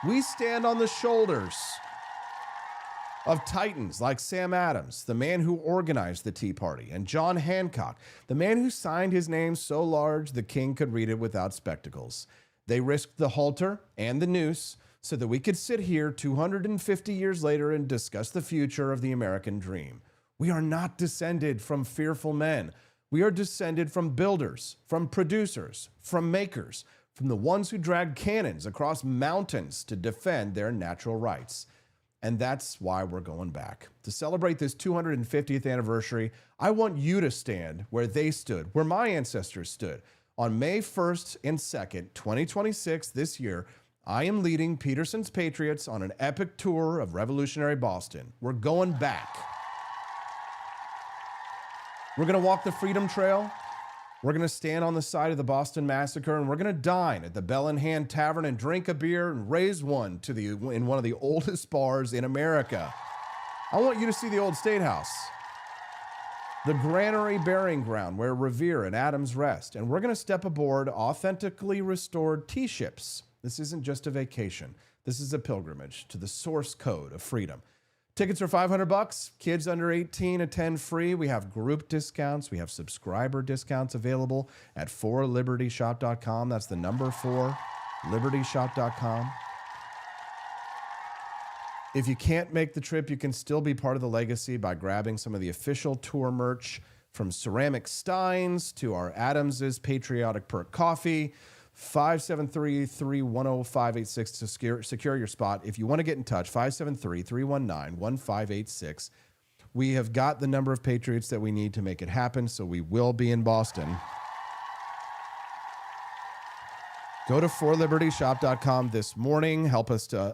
We stand on the shoulders of titans like Sam Adams, the man who organized the Tea Party, and John Hancock, the man who signed his name so large the king could read it without spectacles. They risked the halter and the noose so that we could sit here 250 years later and discuss the future of the American dream. We are not descended from fearful men. We are descended from builders, from producers, from makers, from the ones who dragged cannons across mountains to defend their natural rights. And that's why we're going back. To celebrate this 250th anniversary, I want you to stand where they stood, where my ancestors stood. On May 1st and 2nd, 2026, this year, I am leading Peterson's Patriots on an epic tour of revolutionary Boston. We're going back. We're going to walk the Freedom Trail. We're going to stand on the site of the Boston Massacre, and we're going to dine at the Bell in Hand Tavern and drink a beer and raise one in one of the oldest bars in America. I want you to see the old State House, the Granary Burying Ground where Revere and Adams rest, and we're going to step aboard authentically restored tea ships. This isn't just a vacation. This is a pilgrimage to the source code of freedom. Tickets are $500. Kids under 18 attend free. We have group discounts. We have subscriber discounts available at 4libertyshop.com. That's the number 4, libertyshop.com. If you can't make the trip, you can still be part of the legacy by grabbing some of the official tour merch, from ceramic steins to our Adams's Patriotic Perk coffee. 573-310-586 to secure your spot. If you want to get in touch, 573-319-1586. We have got the number of Patriots that we need to make it happen, so we will be in Boston. Go to 4libertyshop.com this morning. Help us to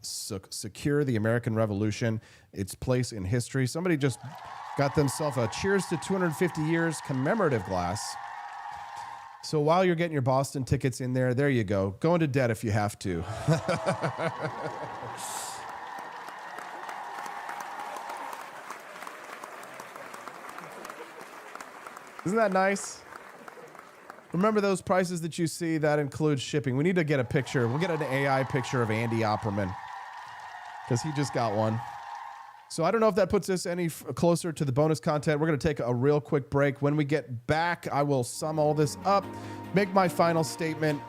secure the American Revolution, its place in history. Somebody just got themselves a Cheers to 250 Years commemorative glass. So while you're getting your Boston tickets in there you go. Go into debt if you have to. Isn't that nice? Remember those prices that you see? That includes shipping. We need to get a picture. We'll get an AI picture of Andy Opperman because he just got one. So I don't know if that puts us any closer to the bonus content. We're going to take a real quick break. When we get back, I will sum all this up, make my final statement,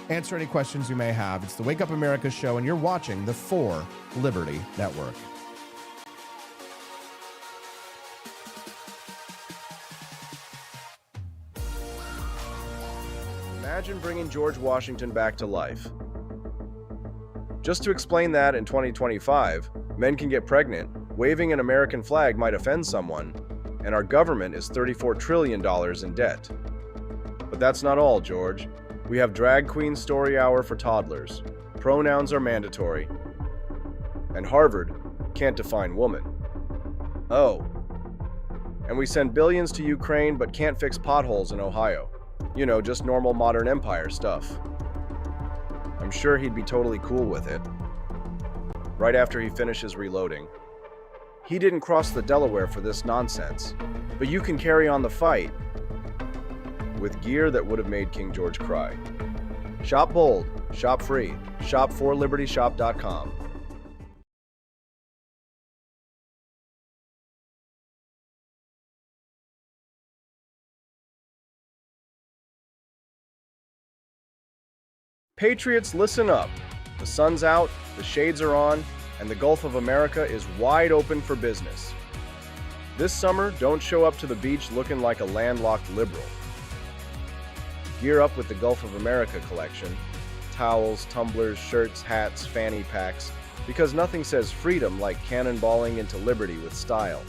answer any questions you may have. It's the Wake Up America show, and you're watching the 4 Liberty Network. Imagine bringing George Washington back to life. Just to explain that, in 2025, men can get pregnant, waving an American flag might offend someone, and our government is $34 trillion in debt. But that's not all, George. We have drag queen story hour for toddlers. Pronouns are mandatory. And Harvard can't define woman. Oh. And we send billions to Ukraine but can't fix potholes in Ohio. You know, just normal modern empire stuff. I'm sure he'd be totally cool with it. Right after he finishes reloading. He didn't cross the Delaware for this nonsense, but you can carry on the fight with gear that would have made King George cry. Shop bold, shop free, shop 4libertyshop.com. Patriots, listen up. The sun's out, the shades are on, and the Gulf of America is wide open for business. This summer, don't show up to the beach looking like a landlocked liberal. Gear up with the Gulf of America collection. Towels, tumblers, shirts, hats, fanny packs, because nothing says freedom like cannonballing into liberty with style.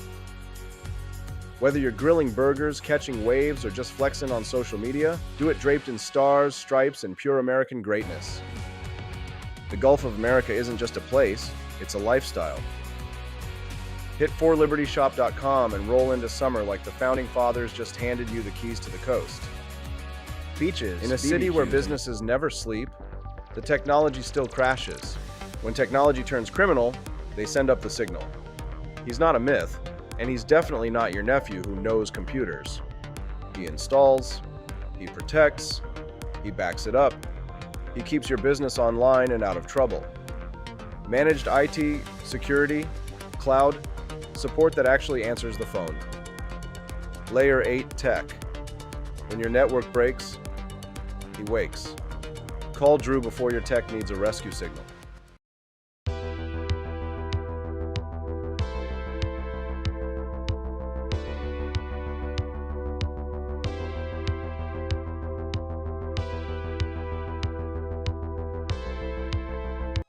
Whether you're grilling burgers, catching waves, or just flexing on social media, do it draped in stars, stripes, and pure American greatness. The Gulf of America isn't just a place, it's a lifestyle. Hit 4libertyshop.com and roll into summer like the Founding Fathers just handed you the keys to the coast. Beaches. In a city where businesses never sleep, the technology still crashes. When technology turns criminal, they send up the signal. He's not a myth, and he's definitely not your nephew who knows computers. He installs, he protects, he backs it up, he keeps your business online and out of trouble. Managed IT, security, cloud, support that actually answers the phone. Layer 8 tech. When your network breaks, he wakes. Call Drew before your tech needs a rescue signal.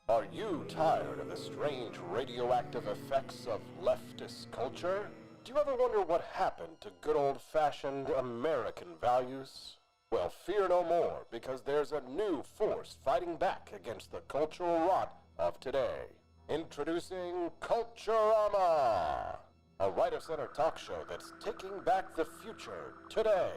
Are you tired of the strange radioactive effects of leftist culture? Do you ever wonder what happened to good old-fashioned American values? Well, fear no more, because there's a new force fighting back against the cultural rot of today. Introducing Culturama, a right-of-center talk show that's taking back the future today.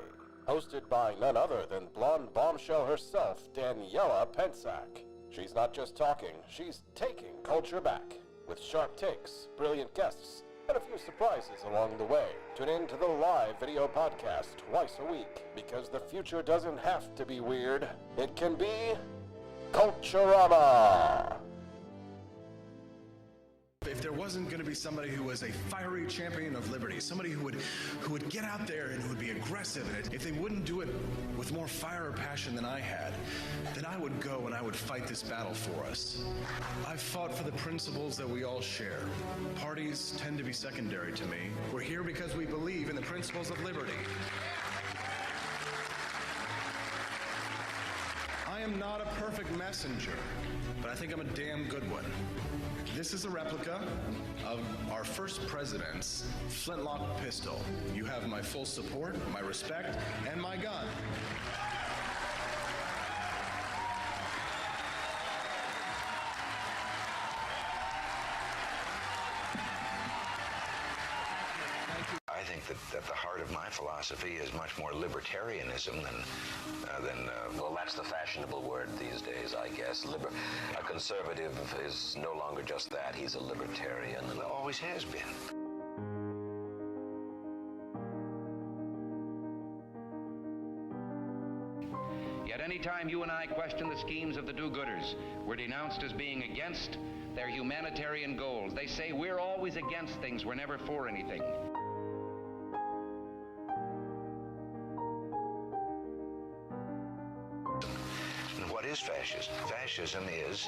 Hosted by none other than blonde bombshell herself, Daniela Pensack. She's not just talking, she's taking culture back. With sharp takes, brilliant guests, and a few surprises along the way. Tune in to the live video podcast twice a week, because the future doesn't have to be weird. It can be Culturama. If there wasn't going to be somebody who was a fiery champion of liberty, somebody who would get out there and who would be aggressive, and if they wouldn't do it with more fire or passion than I had, then I would go and I would fight this battle for us. I've fought for the principles that we all share. Parties tend to be secondary to me. We're here because we believe in the principles of liberty. I am not a perfect messenger, but I think I'm a damn good one. This is a replica of our first president's flintlock pistol. You have my full support, my respect, and my gun. I think that the heart of my philosophy is much more libertarianism than well, that's the fashionable word these days, I guess. A conservative is no longer just that. He's a libertarian, and always has been. Yet any time you and I question the schemes of the do-gooders, we're denounced as being against their humanitarian goals. They say we're always against things, we're never for anything. What is fascism? Fascism is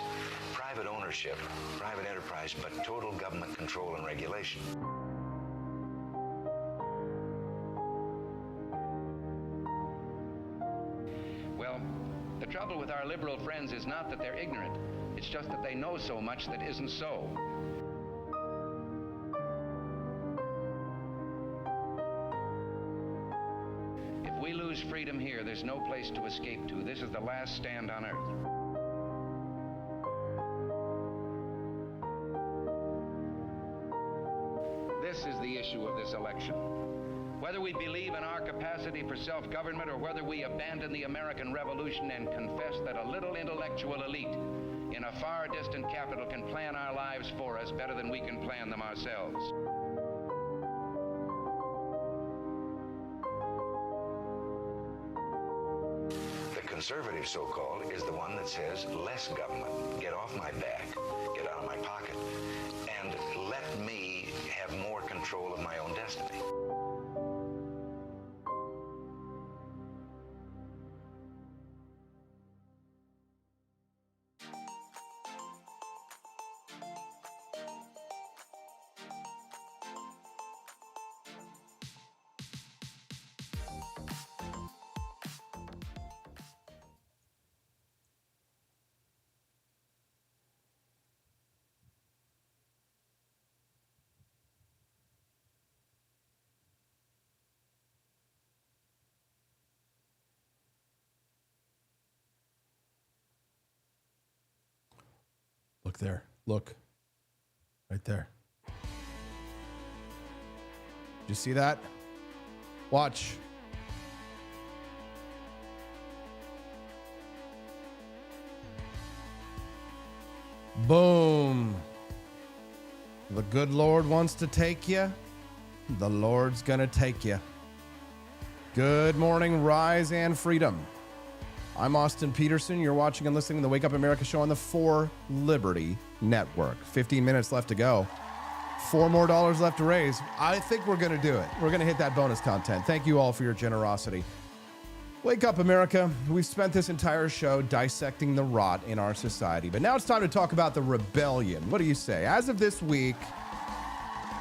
private ownership, private enterprise, but total government control and regulation. Well, the trouble with our liberal friends is not that they're ignorant. It's just that they know so much that isn't so. If we lose freedom here, there's no place to escape to. This is the last stand on earth. This is the issue of this election. Whether we believe in our capacity for self-government or whether we abandon the American Revolution and confess that a little intellectual elite in a far distant capital can plan our lives for us better than we can plan them ourselves. The conservative, so-called, is the one that says less government, get off my back, get out of my pocket, and let me have more control of my own destiny. Look there. Look. Right there. Did you see that? Watch. Boom. The good Lord wants to take you. The Lord's gonna take you. Good morning, Rise and Freedom. I'm Austin Peterson. You're watching and listening to the Wake Up America show on the For Liberty Network. 15 minutes left to go. $4 more left to raise. I think we're going to do it. We're going to hit that bonus content. Thank you all for your generosity. Wake up, America. We've spent this entire show dissecting the rot in our society, but now it's time to talk about the rebellion. What do you say? As of this week,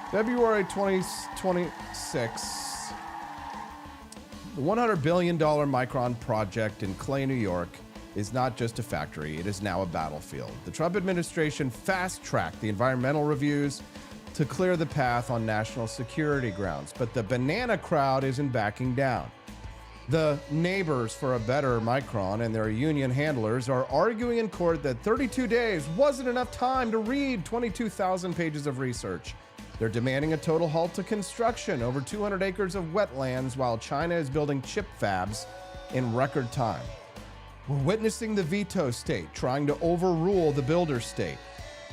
February 2026, the $100 billion Micron project in Clay, New York is not just a factory, it is now a battlefield. The Trump administration fast-tracked the environmental reviews to clear the path on national security grounds, but the banana crowd isn't backing down. The neighbors for a better Micron and their union handlers are arguing in court that 32 days wasn't enough time to read 22,000 pages of research. They're demanding a total halt to construction over 200 acres of wetlands while China is building chip fabs in record time. We're witnessing the veto state trying to overrule the builder state.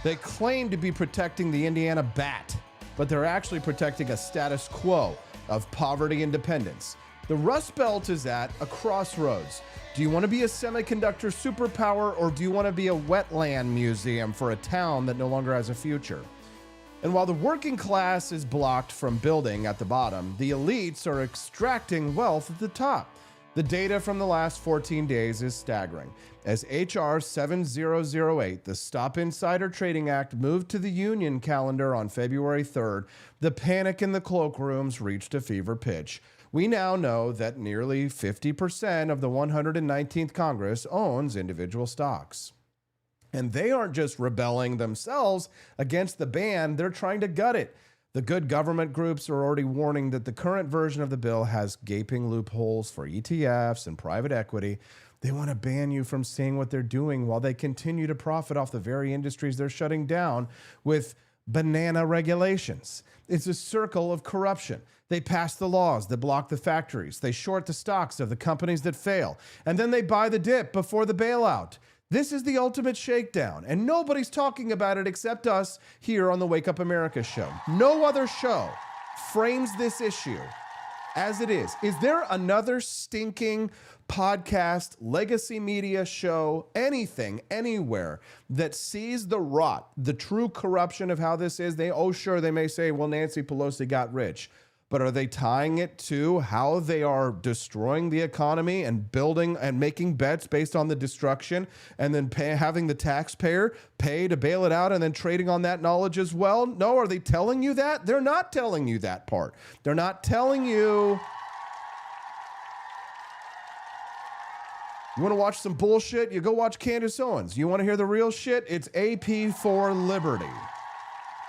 They claim to be protecting the Indiana bat, but they're actually protecting a status quo of poverty and dependence. The Rust Belt is at a crossroads. Do you want to be a semiconductor superpower, or do you want to be a wetland museum for a town that no longer has a future? And while the working class is blocked from building at the bottom, the elites are extracting wealth at the top. The data from the last 14 days is staggering. As H.R. 7008, the Stop Insider Trading Act, moved to the union calendar on February 3rd, the panic in the cloakrooms reached a fever pitch. We now know that nearly 50% of the 119th Congress owns individual stocks. And they aren't just rebelling themselves against the ban, they're trying to gut it. The good government groups are already warning that the current version of the bill has gaping loopholes for ETFs and private equity. They want to ban you from seeing what they're doing while they continue to profit off the very industries they're shutting down with banana regulations. It's a circle of corruption. They pass the laws that block the factories. They short the stocks of the companies that fail. And then they buy the dip before the bailout. This is the ultimate shakedown, and nobody's talking about it except us here on the Wake Up America show. No other show frames this issue as it is. Is there another stinking podcast, legacy media show, anything, anywhere that sees the rot, the true corruption of how this is? They may say, well, Nancy Pelosi got rich. But are they tying it to how they are destroying the economy and building and making bets based on the destruction, and then having the taxpayer pay to bail it out and then trading on that knowledge as well? No, are they telling you that? They're not telling you that part. They're not telling you. You want to watch some bullshit? You go watch Candace Owens. You want to hear the real shit? It's AP for Liberty.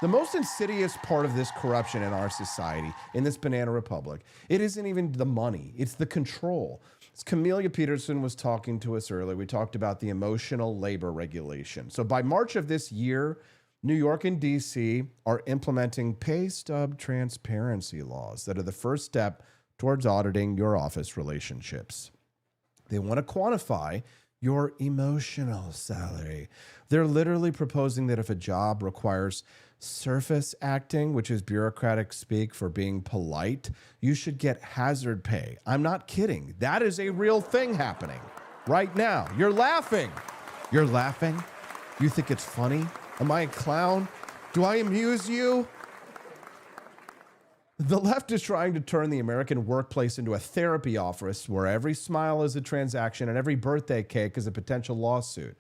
The most insidious part of this corruption in our society, in this banana republic, it isn't even the money, it's the control. As Camellia Peterson was talking to us earlier, we talked about the emotional labor regulation. So by March of this year, New York and DC are implementing pay stub transparency laws that are the first step towards auditing your office relationships. They want to quantify your emotional salary. They're literally proposing that if a job requires surface acting, which is bureaucratic speak for being polite, you should get hazard pay. I'm not kidding. That is a real thing happening right now. You're laughing. You're laughing? You think it's funny? Am I a clown? Do I amuse you? The left is trying to turn the American workplace into a therapy office where every smile is a transaction and every birthday cake is a potential lawsuit.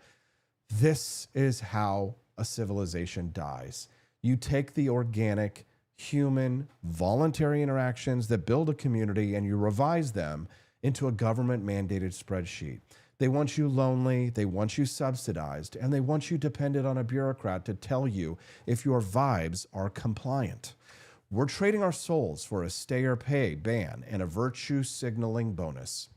This is how a civilization dies. You take the organic, human, voluntary interactions that build a community and you revise them into a government-mandated spreadsheet. They want you lonely, they want you subsidized, and they want you dependent on a bureaucrat to tell you if your vibes are compliant. We're trading our souls for a stay or pay ban and a virtue signaling bonus.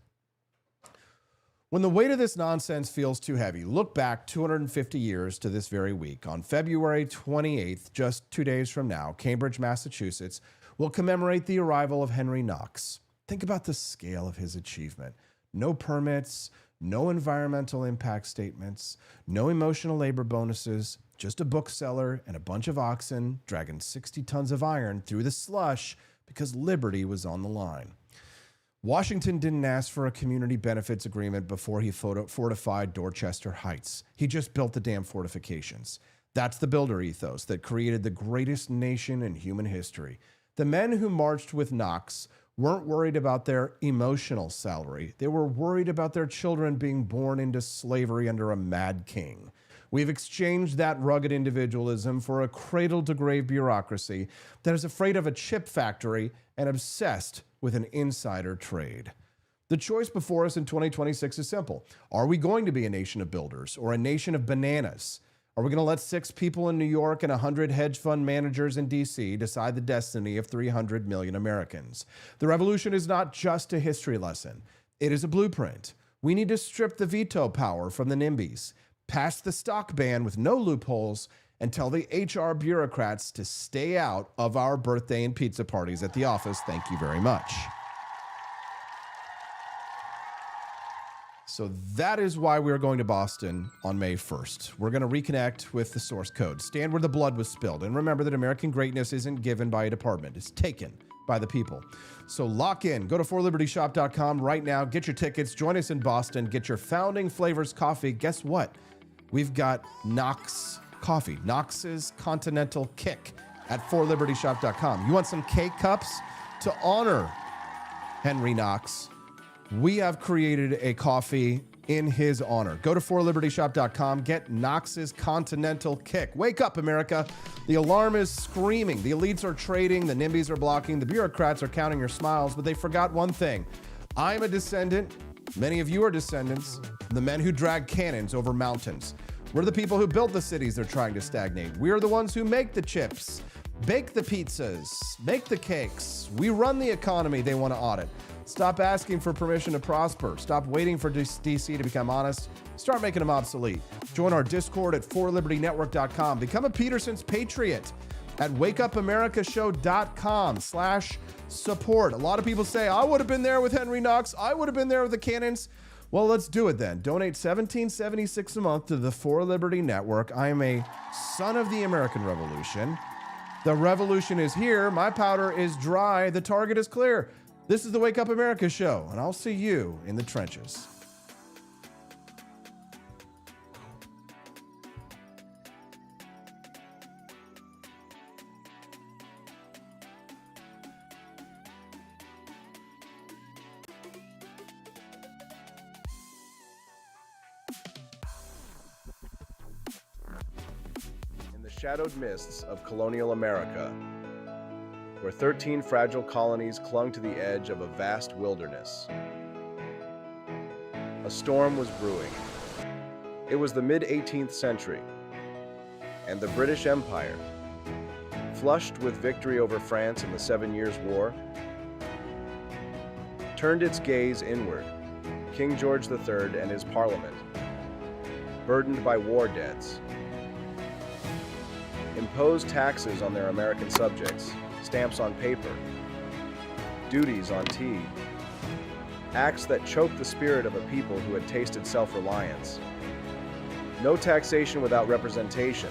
When the weight of this nonsense feels too heavy, look back 250 years to this very week. On February 28th, just 2 days from now, Cambridge, Massachusetts will commemorate the arrival of Henry Knox. Think about the scale of his achievement. No permits, no environmental impact statements, no emotional labor bonuses, just a bookseller and a bunch of oxen dragging 60 tons of iron through the slush because liberty was on the line. Washington didn't ask for a community benefits agreement before he fortified Dorchester Heights. He just built the damn fortifications. That's the builder ethos that created the greatest nation in human history. The men who marched with Knox weren't worried about their emotional salary. They were worried about their children being born into slavery under a mad king. We've exchanged that rugged individualism for a cradle-to-grave bureaucracy that is afraid of a chip factory and obsessed with an insider trade. The choice before us in 2026 is simple. Are we going to be a nation of builders or a nation of bananas? Are we going to let 6 people in New York and 100 hedge fund managers in D.C. decide the destiny of 300 million Americans? The revolution is not just a history lesson. It is a blueprint. We need to strip the veto power from the NIMBYs, pass the stock ban with no loopholes, and tell the HR bureaucrats to stay out of our birthday and pizza parties at the office. Thank you very much. So that is why we're going to Boston on May 1st. We're going to reconnect with the source code, stand where the blood was spilled, and remember that American greatness isn't given by a department. It's taken by the people. So lock in. Go to forlibertyshop.com right now. Get your tickets. Join us in Boston. Get your Founding Flavors coffee. Guess what? We've got Knox coffee, Knox's Continental Kick at forlibertyshop.com. You want some K-Cups to honor Henry Knox? We have created a coffee in his honor. Go to forlibertyshop.com. Get Knox's Continental Kick. Wake up, America. The alarm is screaming. The elites are trading. The NIMBYs are blocking. The bureaucrats are counting your smiles, but they forgot one thing. I'm a descendant. Many of you are descendants. The men who drag cannons over mountains. We're the people who built the cities they're trying to stagnate. We are the ones who make the chips, bake the pizzas, make the cakes. We run the economy they want to audit. Stop asking for permission to prosper. Stop waiting for DC to become honest. Start making them obsolete. Join our Discord at forlibertynetwork.com. Become a Peterson's Patriot at wakeupamericashow.com/support. A lot of people say, I would have been there with Henry Knox. I would have been there with the cannons. Well, let's do it then. Donate $17.76 a month to the For Liberty Network. I am a son of the American Revolution. The revolution is here. My powder is dry. The target is clear. This is the Wake Up America show, and I'll see you in the trenches. Shadowed mists of colonial America, where 13 fragile colonies clung to the edge of a vast wilderness. A storm was brewing. It was the mid-18th century, and the British Empire, flushed with victory over France in the 7 Years' War, turned its gaze inward. King George III and his Parliament, burdened by war debts, imposed taxes on their American subjects, stamps on paper, duties on tea, acts that choked the spirit of a people who had tasted self-reliance. No taxation without representation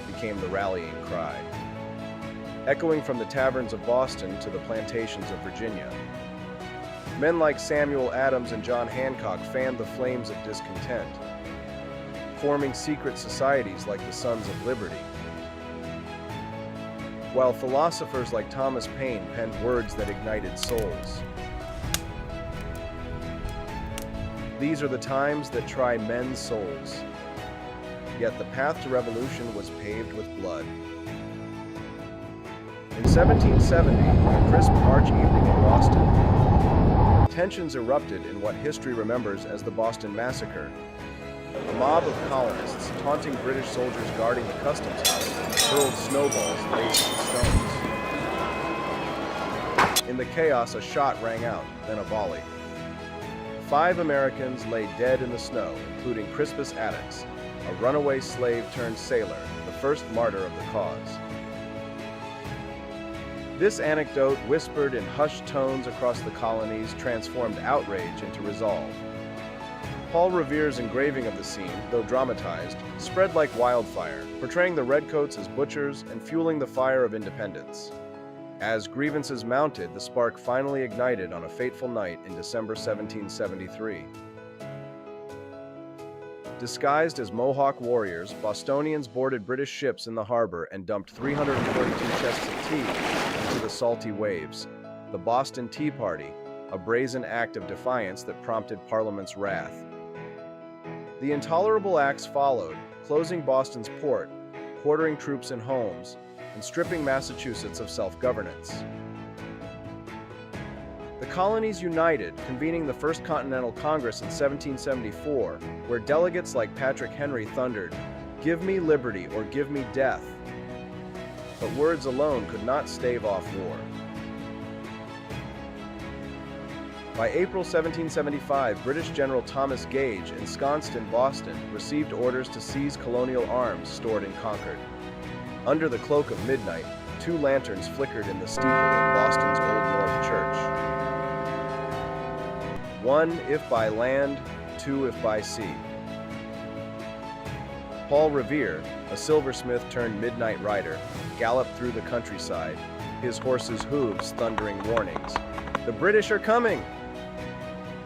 became the rallying cry, echoing from the taverns of Boston to the plantations of Virginia. Men like Samuel Adams and John Hancock fanned the flames of discontent, forming secret societies like the Sons of Liberty, while philosophers like Thomas Paine penned words that ignited souls. These are the times that try men's souls. Yet the path to revolution was paved with blood. In 1770, on a crisp March evening in Boston, tensions erupted in what history remembers as the Boston Massacre. A mob of colonists, taunting British soldiers guarding the customs house, hurled snowballs laced with stones. In the chaos, a shot rang out, then a volley. 5 Americans lay dead in the snow, including Crispus Attucks, a runaway slave turned sailor, the first martyr of the cause. This anecdote, whispered in hushed tones across the colonies, transformed outrage into resolve. Paul Revere's engraving of the scene, though dramatized, spread like wildfire, portraying the redcoats as butchers and fueling the fire of independence. As grievances mounted, the spark finally ignited on a fateful night in December 1773. Disguised as Mohawk warriors, Bostonians boarded British ships in the harbor and dumped 342 chests of tea into the salty waves. The Boston Tea Party, a brazen act of defiance that prompted Parliament's wrath. The intolerable acts followed, closing Boston's port, quartering troops in homes, and stripping Massachusetts of self-governance. The colonies united, convening the First Continental Congress in 1774, where delegates like Patrick Henry thundered, "Give me liberty or give me death." But words alone could not stave off war. By April 1775, British General Thomas Gage, ensconced in Boston, received orders to seize colonial arms stored in Concord. Under the cloak of midnight, 2 lanterns flickered in the steeple of Boston's Old North Church. 1 if by land, 2 if by sea. Paul Revere, a silversmith turned midnight rider, galloped through the countryside, his horse's hooves thundering warnings. "The British are coming!"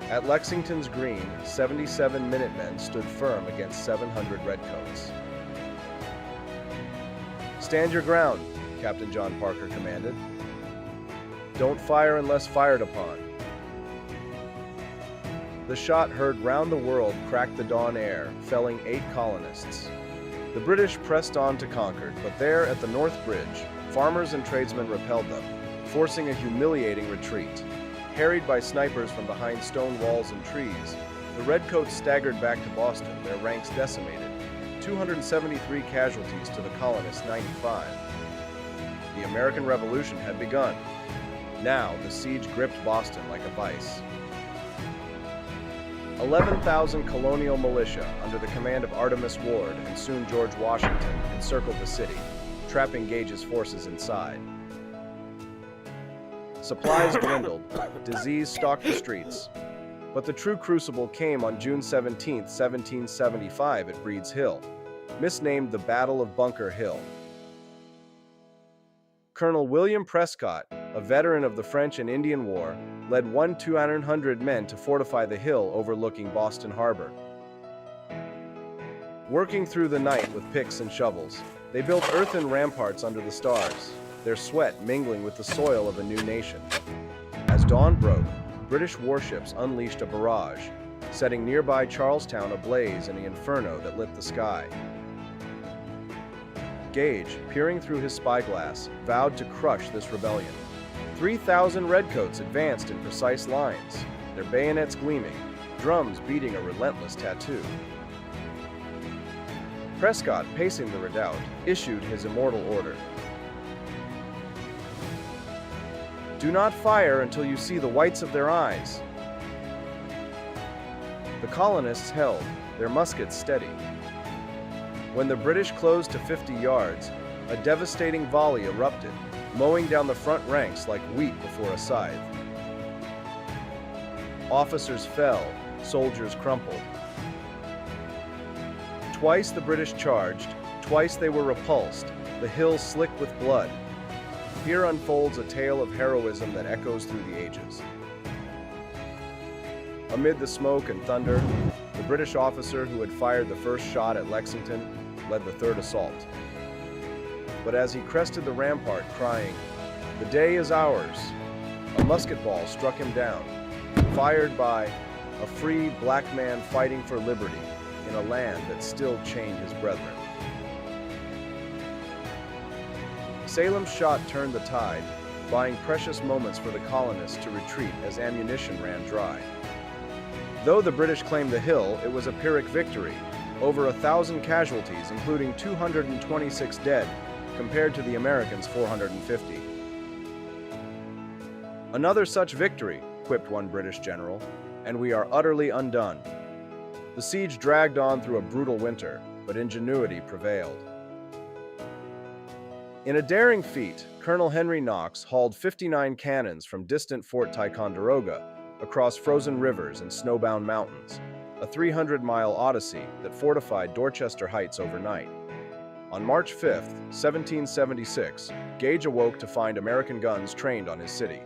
At Lexington's Green, 77 Minutemen stood firm against 700 redcoats. "Stand your ground," Captain John Parker commanded. "Don't fire unless fired upon." The shot heard round the world cracked the dawn air, felling 8 colonists. The British pressed on to Concord, but there at the North Bridge, farmers and tradesmen repelled them, forcing a humiliating retreat. Harried by snipers from behind stone walls and trees, the redcoats staggered back to Boston, their ranks decimated, 273 casualties to the colonists' 95. The American Revolution had begun. Now the siege gripped Boston like a vice. 11,000 colonial militia under the command of Artemus Ward and soon George Washington encircled the city, trapping Gage's forces inside. Supplies dwindled, disease stalked the streets. But the true crucible came on June 17, 1775 at Breed's Hill, misnamed the Battle of Bunker Hill. Colonel William Prescott, a veteran of the French and Indian War, led 200 men to fortify the hill overlooking Boston Harbor. Working through the night with picks and shovels, they built earthen ramparts under the stars, their sweat mingling with the soil of a new nation. As dawn broke, British warships unleashed a barrage, setting nearby Charlestown ablaze in the inferno that lit the sky. Gage, peering through his spyglass, vowed to crush this rebellion. 3,000 redcoats advanced in precise lines, their bayonets gleaming, drums beating a relentless tattoo. Prescott, pacing the redoubt, issued his immortal order. "Do not fire until you see the whites of their eyes." The colonists held, their muskets steady. When the British closed to 50 yards, a devastating volley erupted, mowing down the front ranks like wheat before a scythe. Officers fell, soldiers crumpled. Twice the British charged, twice they were repulsed, the hill slick with blood. Here unfolds a tale of heroism that echoes through the ages. Amid the smoke and thunder, the British officer who had fired the first shot at Lexington led the third assault. But as he crested the rampart crying, "The day is ours," a musket ball struck him down, fired by a free black man fighting for liberty in a land that still chained his brethren. Salem's shot turned the tide, buying precious moments for the colonists to retreat as ammunition ran dry. Though the British claimed the hill, it was a Pyrrhic victory, over 1,000 casualties, including 226 dead, compared to the Americans' 450. "Another such victory," quipped one British general, "and we are utterly undone." The siege dragged on through a brutal winter, but ingenuity prevailed. In a daring feat, Colonel Henry Knox hauled 59 cannons from distant Fort Ticonderoga across frozen rivers and snowbound mountains, a 300-mile odyssey that fortified Dorchester Heights overnight. On March 5th, 1776, Gage awoke to find American guns trained on his city.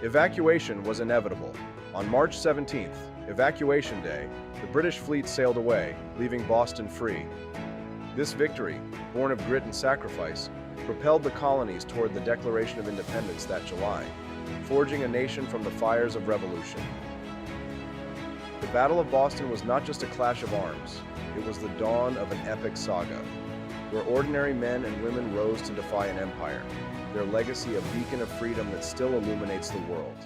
Evacuation was inevitable. On March 17th, Evacuation Day, the British fleet sailed away, leaving Boston free. This victory, born of grit and sacrifice, propelled the colonies toward the Declaration of Independence that July, forging a nation from the fires of revolution. The Battle of Boston was not just a clash of arms, it was the dawn of an epic saga, where ordinary men and women rose to defy an empire, their legacy a beacon of freedom that still illuminates the world.